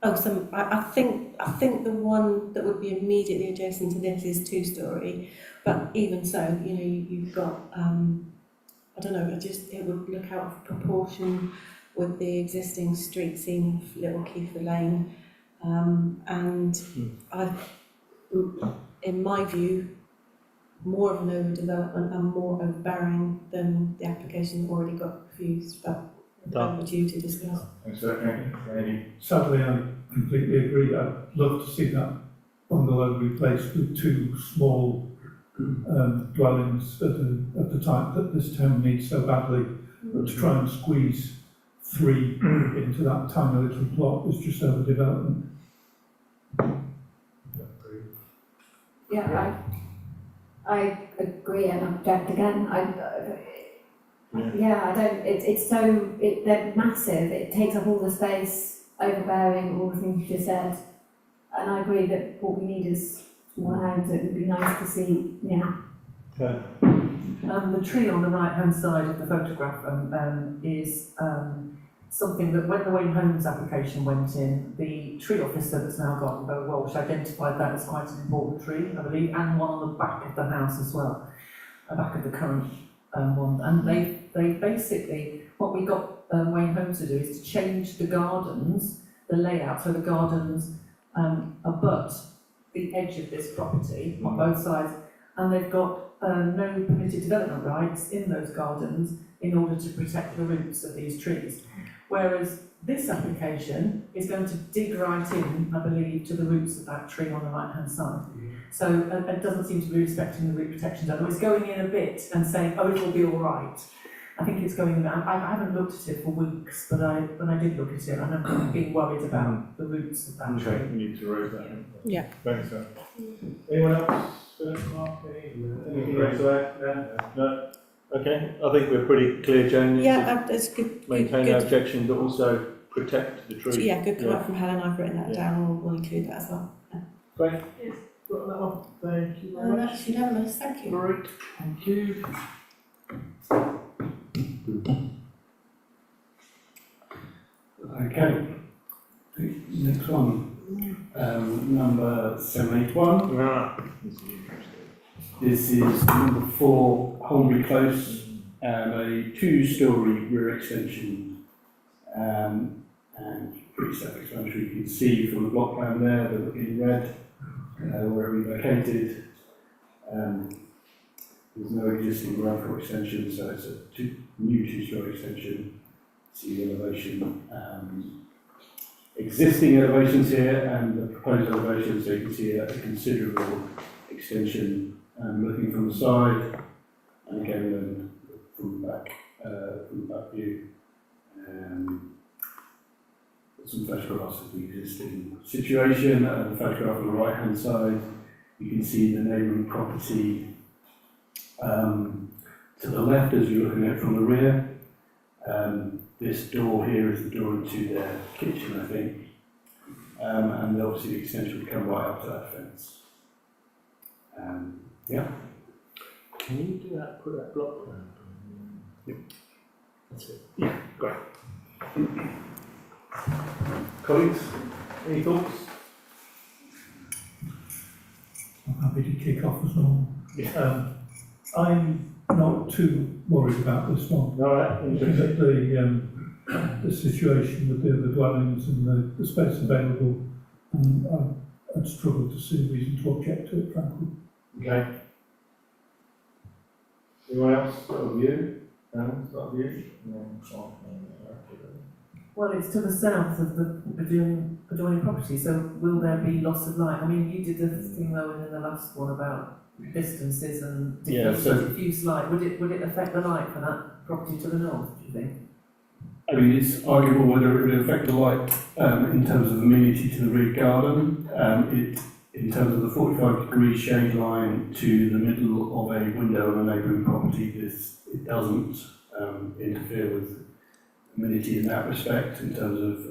Oh, I think the one that would be immediately adjacent to this is 2-storey, but even so, you've got, I don't know, it would look out of proportion with the existing street scene of Little Keyford Lane, and in my view, more of an overdevelopment and more overbearing than the application already got refused, but we're due to discuss. Sadly, I completely agree. I'd love to see that bungalow replaced with 2 small dwellings of the type that this town needs so badly, but to try and squeeze 3 into that tiny little plot is just overdevelopment. Yeah, I agree and object again. Yeah, I don't, they're massive, it takes up all the space, overbearing, all the things you just said. And I agree that what we need is smaller homes, it would be nice to see, yeah. Okay. The tree on the right-hand side of the photograph is something that when the Wayne Homes application went in, the tree officer that's now got Beau Walsh identified that as quite an important tree, I believe, and one on the back of the house as well, the back of the current one. And they basically, what we got Wayne Homes to do is to change the gardens, the layout, so the gardens abut the edge of this property on both sides, and they've got no permitted development rights in those gardens in order to protect the roots of these trees. Whereas this application is going to dig right in, I believe, to the roots of that tree on the right-hand side. So it doesn't seem to be respecting the root protection zone. It's going in a bit and saying, oh, it will be all right. I think it's going in. I haven't looked at it for weeks, but when I did look at it, I remember being worried about the roots of that tree. Okay, we need to raise that. Yeah. Thanks, sir. Anyone else? Mark, anything raised there? No? Okay, I think we're pretty clear, Jane. Yeah, it's good. Maintain our objection, but also protect the tree. Yeah, good comment from Helen. I've written that down. We'll include that as well. Yeah. Great. Yes, got that one. Thank you very much. That's unanimous. Thank you. Great. Thank you. Okay, the next one, number 781. This is number 4, Holmby Close, a 2-storey rear extension, and pretty self-explanatory. You can see from the block plan there, that in red, where we located. There's no existing ground floor extension, so it's a new 2-storey extension. See the elevation, existing elevations here and the proposed elevation, so you can see a considerable extension looking from the side and again then from the back view. Some photographs of the existing situation, and the photograph on the right hand side, you can see the neighbouring property to the left as you're looking at it from the rear. This door here is the door into their kitchen, I think, and obviously the extension would come right up to that fence. Yeah. Can you do that, put that block around? Yep. That's it. Yeah, great. Colleagues, any thoughts? I'm happy to kick off as well. Yeah. I'm not too worried about this one. All right. Looking at the situation with the other dwellings and the space available, I'd struggle to see a reason to object to it, frankly. Okay. Anyone else got a view? No, got a view? No. Well, it's to the south of the adjoining property, so will there be loss of light? I mean, you did the thing though in the last one about distances and diffuse light. Would it affect the light for that property to the north, do you think? I mean, it's arguable whether it would affect the light in terms of amenity to the rear garden. In terms of the 45-degree shade line to the middle of a window of a neighbouring property, it doesn't interfere with amenity in that respect in terms of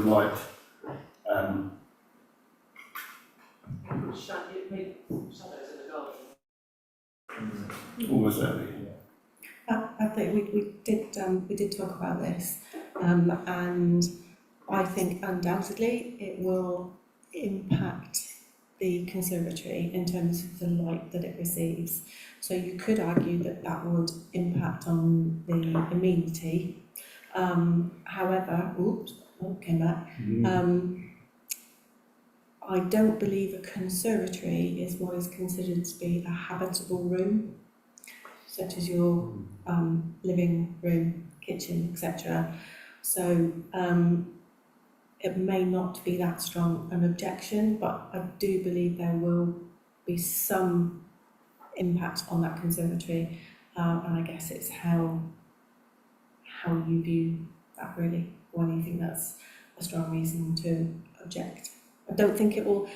light. Shadows in the garden. Almost certainly. I think we did talk about this, and I think undoubtedly it will impact the conservatory in terms of the light that it receives. So you could argue that that would impact on the amenity. However, came back. I don't believe a conservatory is what is considered to be a habitable room, such as your living room, kitchen, etc. So it may not be that strong an objection, but I do believe there will be some impact on that conservatory, and I guess it's how you view that really, whether you think that's a strong reason to object. I don't think it will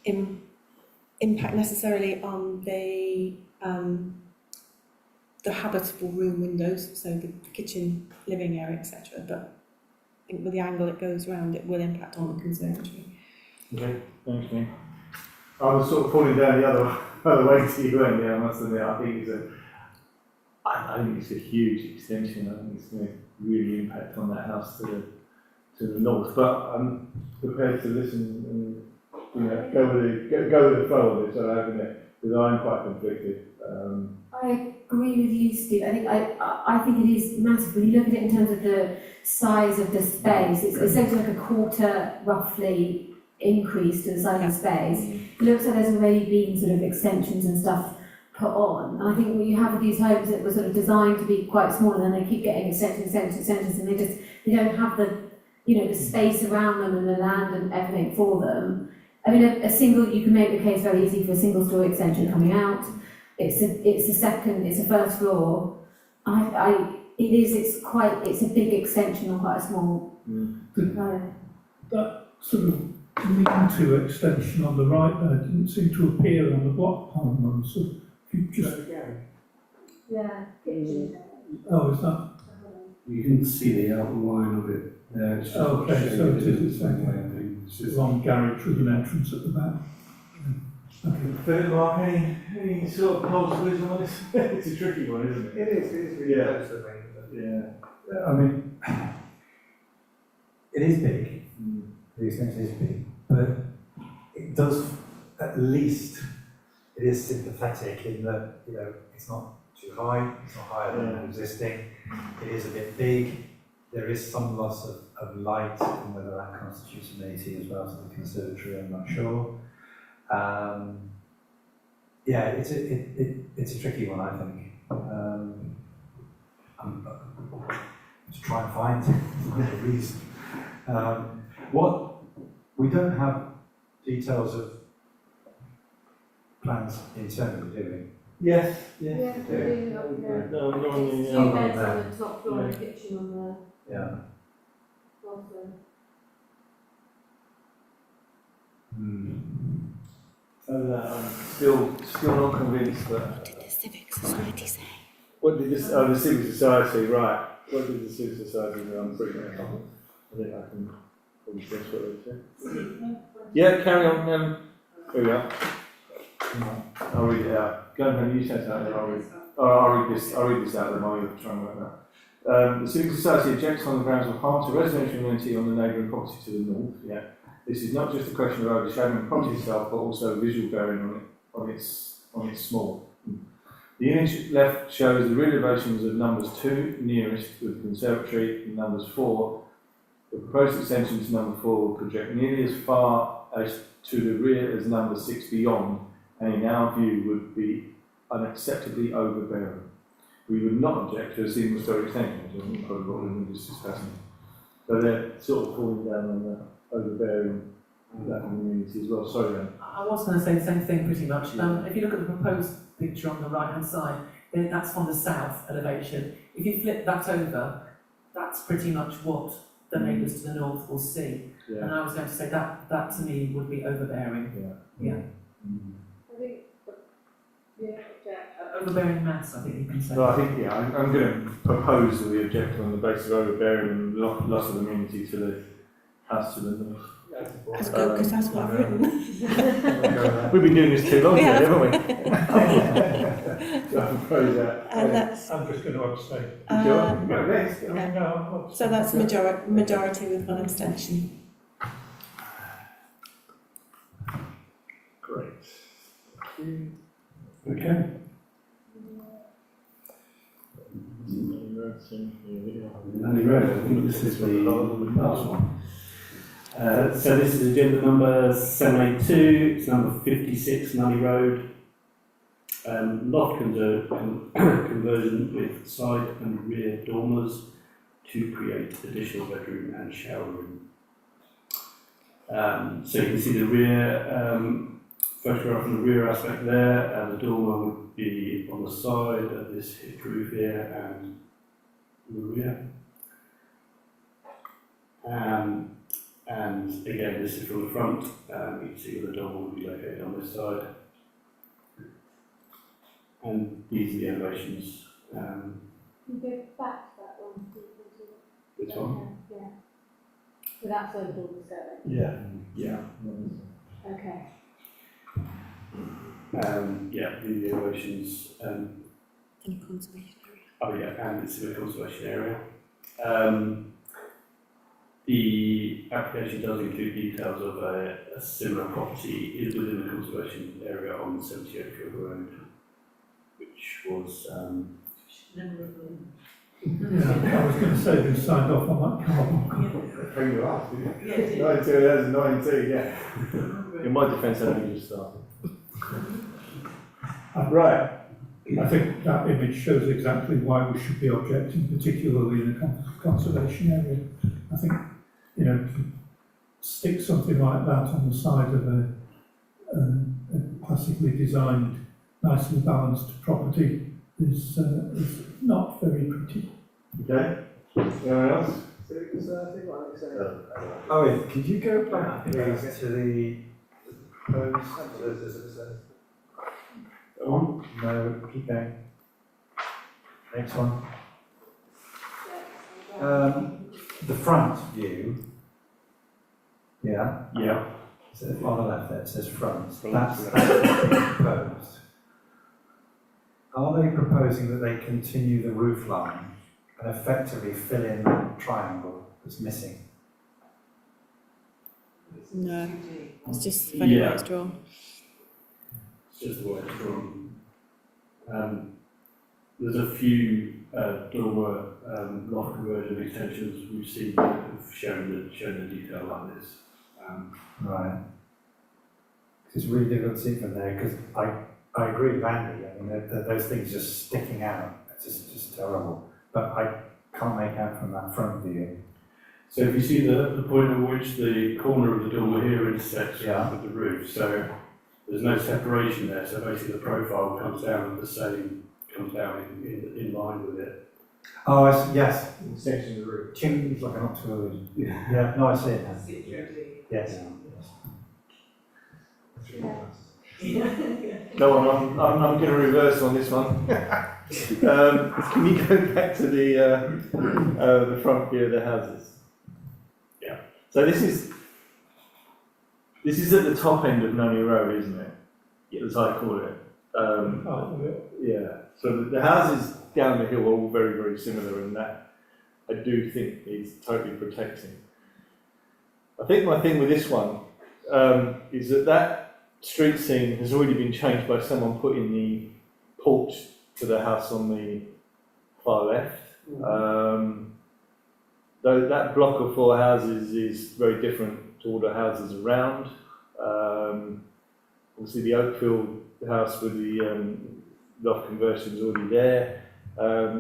impact necessarily on the habitable room windows, so the kitchen, living area, etc. But I think with the angle it goes round, it will impact on the conservatory. Okay, thanks, Nick. I was sort of falling down the other way to you, and I must admit, I think I think it's a huge extension. I think it's going to really impact on that house to the north. But I'm prepared to listen and go with the flow of it. So because I'm quite conflicted. I agree with you, Steve. I think it is massive. When you look at it in terms of the size of the space, it's essentially like a quarter, roughly, increase to the size of the space. It looks like there's already been sort of extensions and stuff put on. And I think when you have these homes that were sort of designed to be quite small, and then they keep getting extensions, and they don't have the space around them and the land and everything for them. I mean, a single, you can make the case very easy for a single story extension coming out. It's a first floor. It's a big extension on quite a small. That sort of lean-to extension on the right there didn't seem to appear on the block plan. So if you just, Yeah. oh, is that? You can see the outline of it there. It's just Okay, so it is the same way, way. I think. It's It's just- a long garage with an entrance at the back. Philip, Mark, any sort of polls wisdom on this? It's a tricky one, isn't it? It is really Yeah. close to the main, isn't it? Yeah. I mean, it is big, the extension is big, but it does, at least, it is sympathetic in that, it's not too high, it's not higher than existing, it is a bit big, there is some loss of light, and whether that constitutes amenity as well to the conservatory, I'm not sure. Yeah, it's a tricky one, I think. To try and find a reason. What we don't have details of plans internally, do we? Yes. Yeah, No, not on the. Two beds on the top floor and a kitchen on the Yeah. bottom. So I'm still not convinced, but. What did the Civic Society say? What did this? Oh, the Civic Society, right? What did the Civic Society do? I'm pretty much. I think I can probably guess what they said. Yeah, carry on. Here we go. I'll read it out. Go ahead, you said that. I'll read this out then while you're trying to work that out. The Civic Society objects on the grounds of harm to residential amenity on the neighbouring property to the north. Yeah. This is not just a question of overshadowing the property itself, but also visual bearing on its small. The image left shows the rear elevations of numbers 2, nearest with the conservatory, and numbers 4. The proposed extension to number 4 will project nearly as far as to the rear as number 6 beyond, and in our view would be unacceptably overbearing. We would not object to a single story extension, which I think probably what we were just discussing. So they're sort of falling down on the overbearing that community as well. Sorry, Anne. I was going to say the same thing pretty much. If you look at the proposed picture on the right hand side, then that's from the south elevation. If you flip that over, that's pretty much what the neighbours to the north will see. Yeah. And I was going to say that to me would be overbearing. Yeah. I think, Overbearing mass, I think you can say. So I think, I'm going to propose that we object on the basis of overbearing and loss of amenity to the house to the north. That's good, because that's what I've written. We've been doing this too long, We have. haven't we? So I propose that. And that's, I'm just going to abstain. Sure. Go next. No, so that's majority with one abstention. Great. Okay. Nanny Road, I think this is the last one. So this is agenda number 782, it's number 56, Nanny Road. Loft conversion with side and rear dormers to create additional bedroom and shower room. So you can see the rear photograph from the rear aspect there, and the dormer would be on the side of this hip roof here and the rear. And again, this is from the front. You can see where the dormer would be located on this side. And these are the elevations. Can you go back to that one? This one? Yeah. So that's where the door was going? Yeah. Yeah. Okay. Yeah, the elevations. In a conservation area. Oh yeah, and it's in a conservation area. The application does include details of a similar property within the conservation area on 70 Oakfield Road, which was Yeah, I was going to say who signed off on that carbon. Bring you up, didn't you? 2019, yeah. In my defence, I only just started. Right. I think that image shows exactly why we should be objecting, particularly in a conservation area. I think, you know, to stick something like that on the side of a classically designed, nicely balanced property is not very pretty. Okay. Anyone else? Owen, could you go back please to the on? No, keep going. Next one. The front view. Yeah. Yeah. So on the left there, it says front. That's what's being proposed. Are they proposing that they continue the roof line and effectively fill in that triangle that's missing? No, it's just funny Yeah. way it's drawn. It's just the way it's drawn. There's a few dormer loft conversion extensions we've seen that have shown the detail like this. Right. It's really difficult to see from there because I agree with Andy. I mean, those things just sticking out. It's just terrible. But I can't make out from that front view. So if you see the point at which the corner of the dormer here intersects with the roof, so there's no separation there. So basically the profile comes down in line with it. Oh, I see, yes. Section of the roof. Chimney's like an octoid. Yeah, no, I see it now. Yes. No, I'm going to reverse on this one. Can you go back to the front view of the houses? Yeah. So this is at the top end of Nunny Row, isn't it? As I call it. Yeah. So the houses down the hill are all very, very similar, and that I do think is totally protecting. I think my thing with this one is that street scene has already been changed by someone putting the porch to the house on the far left. Though that block of 4 houses is very different to all the houses around. Obviously the Oakfield house with the loft conversion is already there.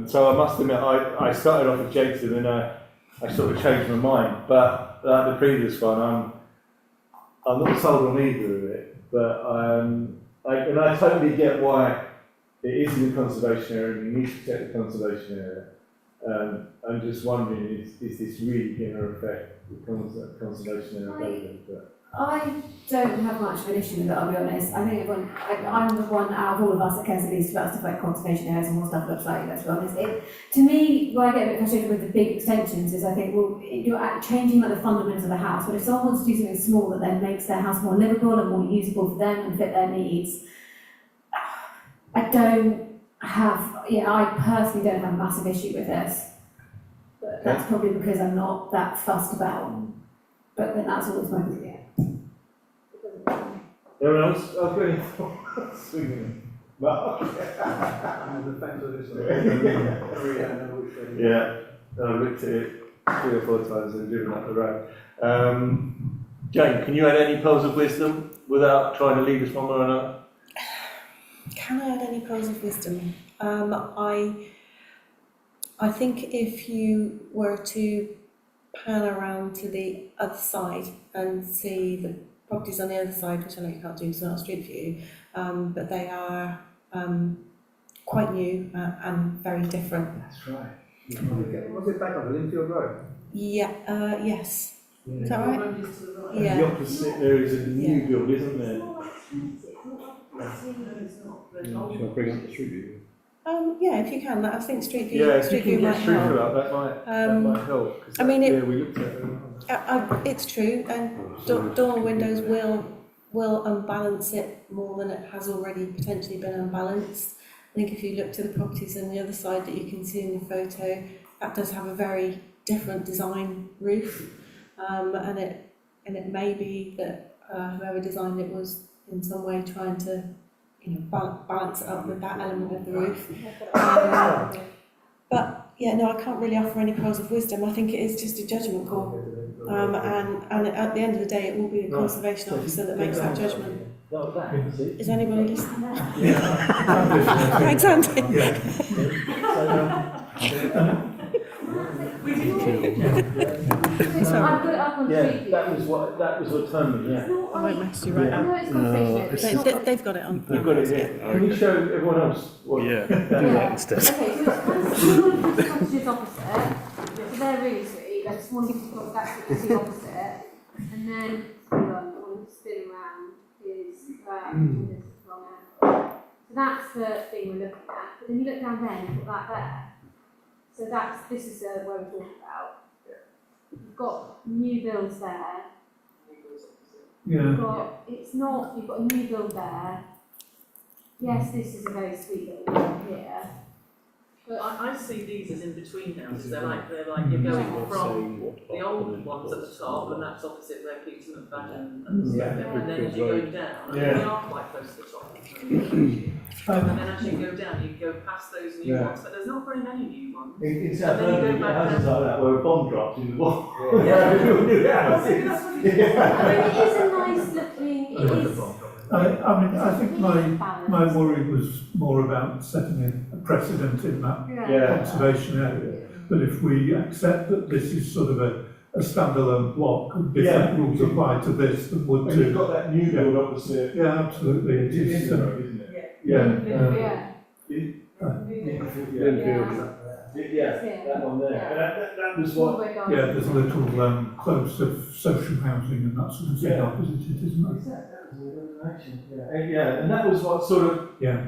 So I must admit, I started off with Jason and I sort of changed my mind. But like the previous one, I'm not sold on either of it. But I totally get why it is in the conservation area and you need to protect the conservation area. I'm just wondering, is this really going to affect the conservation area? I don't have much of an issue with it, I'll be honest. I think I'm the one out of all of us that cares the least about stuff like conservation areas and what stuff looks like, let's be honest. To me, where I get a bit frustrated with the big extensions is I think, well, you're changing like the fundamentals of the house, but if someone wants to do something small that then makes their house more livable and more usable for them and fit their needs, I personally don't have a massive issue with this. But that's probably because I'm not that fussed about. But then that's always my view. Everyone else? Okay. Swinging. Mark? Yeah, I looked at it 3 or 4 times and driven up the road. Jane, can you add any pearls of wisdom without trying to lead us one way or another? Can I add any pearls of wisdom? I think if you were to pan around to the other side and see the properties on the other side, which I know you can't do because they're not street view, but they are quite new and very different. That's right. Was it back on the Linfield Road? Yeah, yes. Is that right? And Yeah. the opposite, there is a new build, isn't there? Shall I bring up the street view? Yeah, if you can, I think street view, Yeah, if you street can view might get through for help. that might help. 'cause I mean, that- it- yeah, we looked at it. It's true, and door windows will unbalance it more than it has already potentially been unbalanced. I think if you look to the properties on the other side that you can see in the photo, that does have a very different design roof, and it may be that whoever designed it was in some way trying to, balance it up with that element of the roof. But yeah, no, I can't really offer any pearls of wisdom. I think it is just a judgment call, and at the end of the day, it will be the conservation officer that makes that judgment. Is anybody listening? Thanks, Andy. I've got it up on Yeah, Street View. that was what told me, yeah. I won't mess you right up. No, it's confirmation. They've got it on. You've got it here. Can you show everyone else what? Yeah, do that instead. Okay, so it's kind of similar to the cottages opposite, so they're really sweet, I just wanted to talk that's what you see opposite, and then, hold on, I want to spin around, is, this is wrong angle. So that's the thing we're looking at, but then you look down there, you've got that there. So this is where we're talking about. You've got new builds there. Yeah. You've got a new build there. Yes, this is a very sweet little build here. But I see these as in between houses, they're like you're going from the old ones at the top, and that's opposite where Peter McFadden and stuff, and then as you go down, and they are quite close to the top. And then as you go down, you go past those new ones, but there's not very many new ones. It's And then you go back houses down. like that where a bomb drops in the wall. Yeah. I mean, it is a nice looking, it is. I think my worry was more about setting a precedent in that Yeah. conservation area. But if we accept that this is sort of a standalone block, and different rules apply to this than would And you've to. got that new build opposite. Yeah, absolutely, it is. Isn't it? Yeah. Yeah, that one there. And that was what. Yeah, there's a little close of social housing and that sort of thing Yeah. opposite it, isn't there? Yeah, and that was what sort of. Yeah.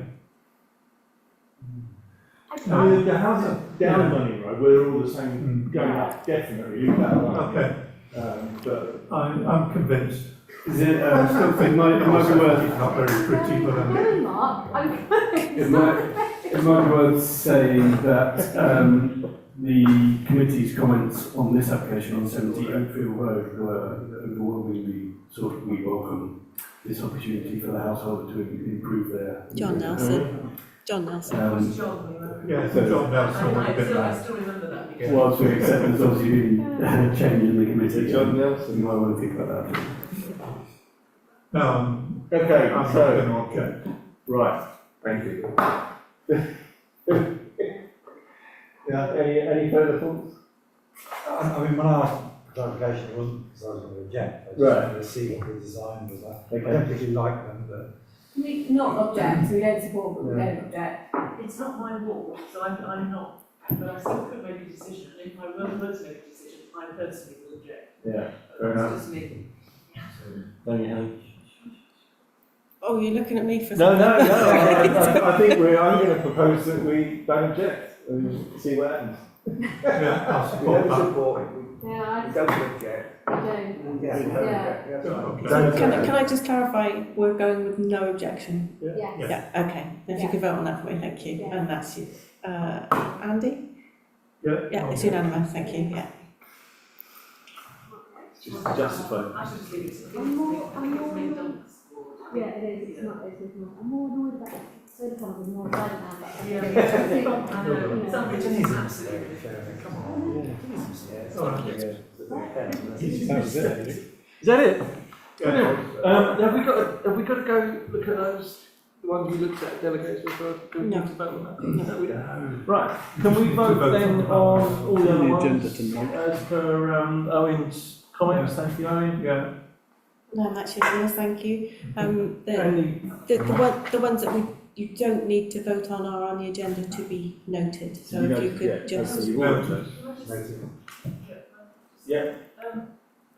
I mean, the houses down Money Road, we're all the same, going up, definitely, you know. Okay. But I'm convinced. is it, I still think it might be worth. it's not very pretty, but No, Mark, I'm It might be worth saying that the committee's comments on this application on 70 Oakfield Road were overwhelmingly sort of, we welcome this opportunity for the household to improve their. John Nelson. John Nelson. yeah, so John Nelson would have been I there. still remember that. Whilst we accept there's obviously been change in the committee. John Nelson. You might want to think about that. No, Okay, I'm not so, going to object. right, thank you. Yeah, any further thoughts? I mean, when I asked for clarification, it wasn't because I was going to object. I just Right. wanted to see what the design was like. Okay. I don't particularly like them, but we not object, so we don't support, but we don't object. It's not my ward, so I'm not, but I still could make a decision, and if I were to make a decision, I personally would object. Yeah, fair enough. It's just me. Oh, you're looking at me for No, something. I think I'm going to propose that we don't object and see what happens. Yeah, I'll support that. Yeah, I Don't object. don't. Yeah. Can I just clarify, we're going with no objection? Yes. Yeah, okay. If you Yeah. could vote on that for me, thank you. Yeah. And that's you. Andy? Yeah. Yeah, it's unanimous, thank you, yeah. Just justified. I should just leave it to I'm more- the Yeah, it is, it's not, I'm more annoyed about solar panels and more excited now about it. Yeah, I know, some reasons absolutely. Come on. That was it. Is that it? Yeah. Have we got to go look at those, the ones we looked at, delegates referred to? No. Vote on that? No, we don't. Right, can we vote vote then on on all the other The ones? agenda tonight. As per Owen's comments, thank you Owen. Yeah. No, actually, yes, thank you. The Any- the ones that you don't need to vote on are on the agenda to be noted, so if you could just. Yeah.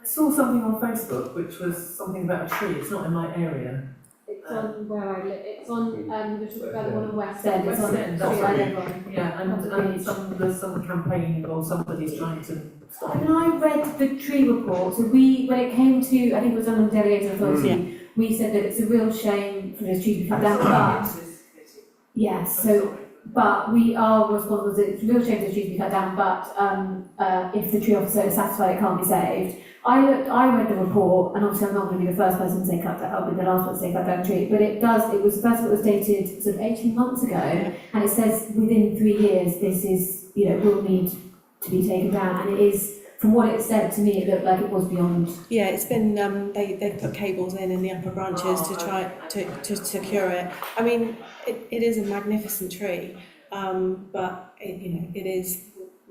I saw something on Facebook which was something about a tree, it's not in my area. It's on where I live, it's on, the one on West End, it's on West End, the that's street I right. live on. Yeah, and there's some campaign or somebody's trying to stop. When I read the tree report, so when it came to, I think it was on the delegated authority, we said that it's a real shame for those trees to be cut down, but, yes, so, but we are responsible, it's a real shame for the trees to be cut down, but, if the tree officer is satisfied it can't be saved. I read the report, and obviously I'm not going to be the first person to say cut down, I'll be the last one to say cut down a tree, but it was, first of all, it was dated sort of 18 months ago, and it says within 3 years this is, will need to be taken down, and it is, from what it said to me, it looked like it was beyond. Yeah, it's been, they put cables in the upper branches to try to secure it. I mean, it is a magnificent tree, but it is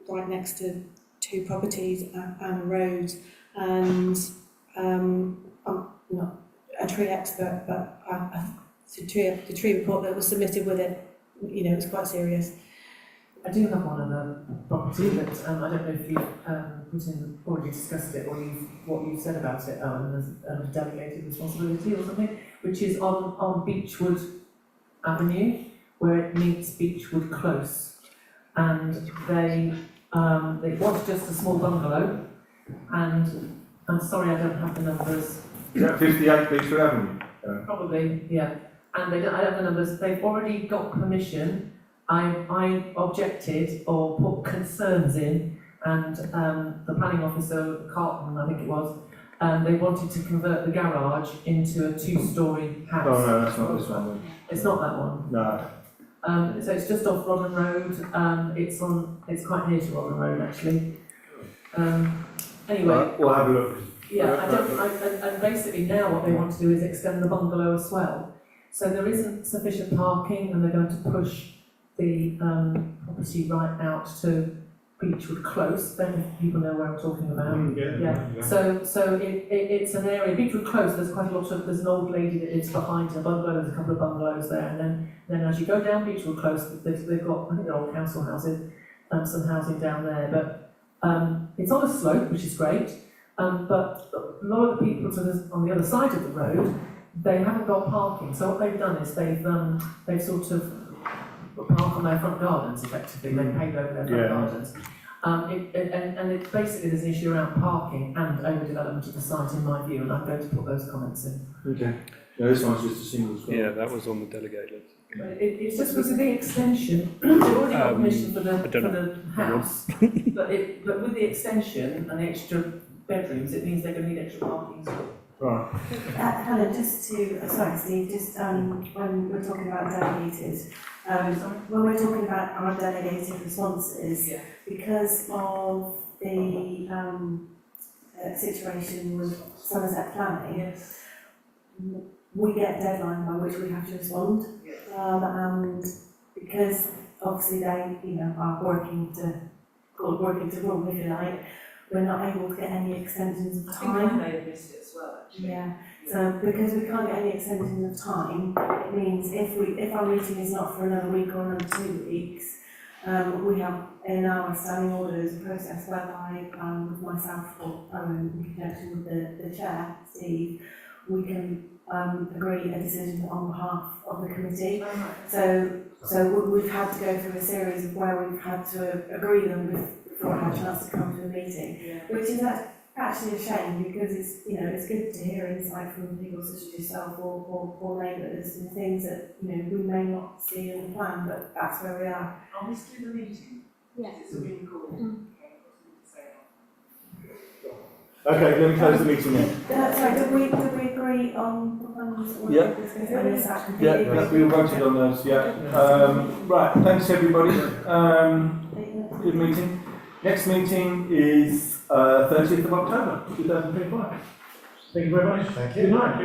right next to 2 properties and a road, and I'm not a tree expert, but the tree report that was submitted with it, it was quite serious. I do have one other property that I don't know if you've already discussed it or what you've said about it as a delegated responsibility or something, which is on Beechwood Avenue, where it meets Beechwood Close, and it was just a small bungalow, and I'm sorry I don't have the numbers. Is that 58 Beechwood Avenue? Probably, yeah. And I don't have the numbers. They've already got permission. I objected or put concerns in, and the planning officer, Carlton, I think it was, they wanted to convert the garage into a 2-storey house. Oh no, that's not this one then. It's not that one. No. So it's just off Rodden Road. It's quite near to Rodden Road actually. Anyway. Right, we'll have a look. Yeah, and basically now what they want to do is extend the bungalow as well. So there isn't sufficient parking, and they're going to push the property right out to Beechwood Close. Don't know if people know where I'm talking about. Yeah. So it's an area. Beechwood Close. There's quite a lot of. There's an old lady that lives behind a bungalow. There's a couple of bungalows there, and then as you go down Beechwood Close, they've got, I think they're old council houses, some housing down there. But it's on a slope, which is great. But a lot of the people on the other side of the road, they haven't got parking. So what they've done is they've sort of park on their front gardens, effectively. They paved over their front gardens. And basically there's an issue around parking and overdevelopment of the site, in my view, and I'm going to put those comments in. Okay. No, this one's just a single square. Yeah, that was on the delegated. But it's just because of the extension, they've already got permission for the house, but with the extension and the extra bedrooms, it means they're going to need extra parking as well. Right. Helen, just to, sorry Steve, just when we're talking about delegated, when we're talking about our delegated responses, because of the situation with Somerset Planning, we get a deadline by which we have to respond, and because obviously they, are working to run, if you like, we're not able to get any extensions of time. I think I may have missed it as well, actually. Yeah, so because we can't get any extensions of time, it means if our meeting is not for another week or another 2 weeks, we have in our standing orders a process whereby with myself or in conjunction with the chair, Steve, we can agree a decision on behalf of the committee. So we've had to go through a series of where we've had to agree them before I had a chance to come to a meeting, which is actually a shame, because it's good to hear insight from people such as yourself or neighbours and things that we may not see in the plan, but that's where we are. Are we still in the meeting? Yes. It's a really cool. Okay, let me close the meeting then. Sorry, did we agree on the plans? Yeah, we voted on those, right, thanks everybody. Good meeting. Next meeting is 30th of October, 2025. Thank you very much. Thank you. Good night.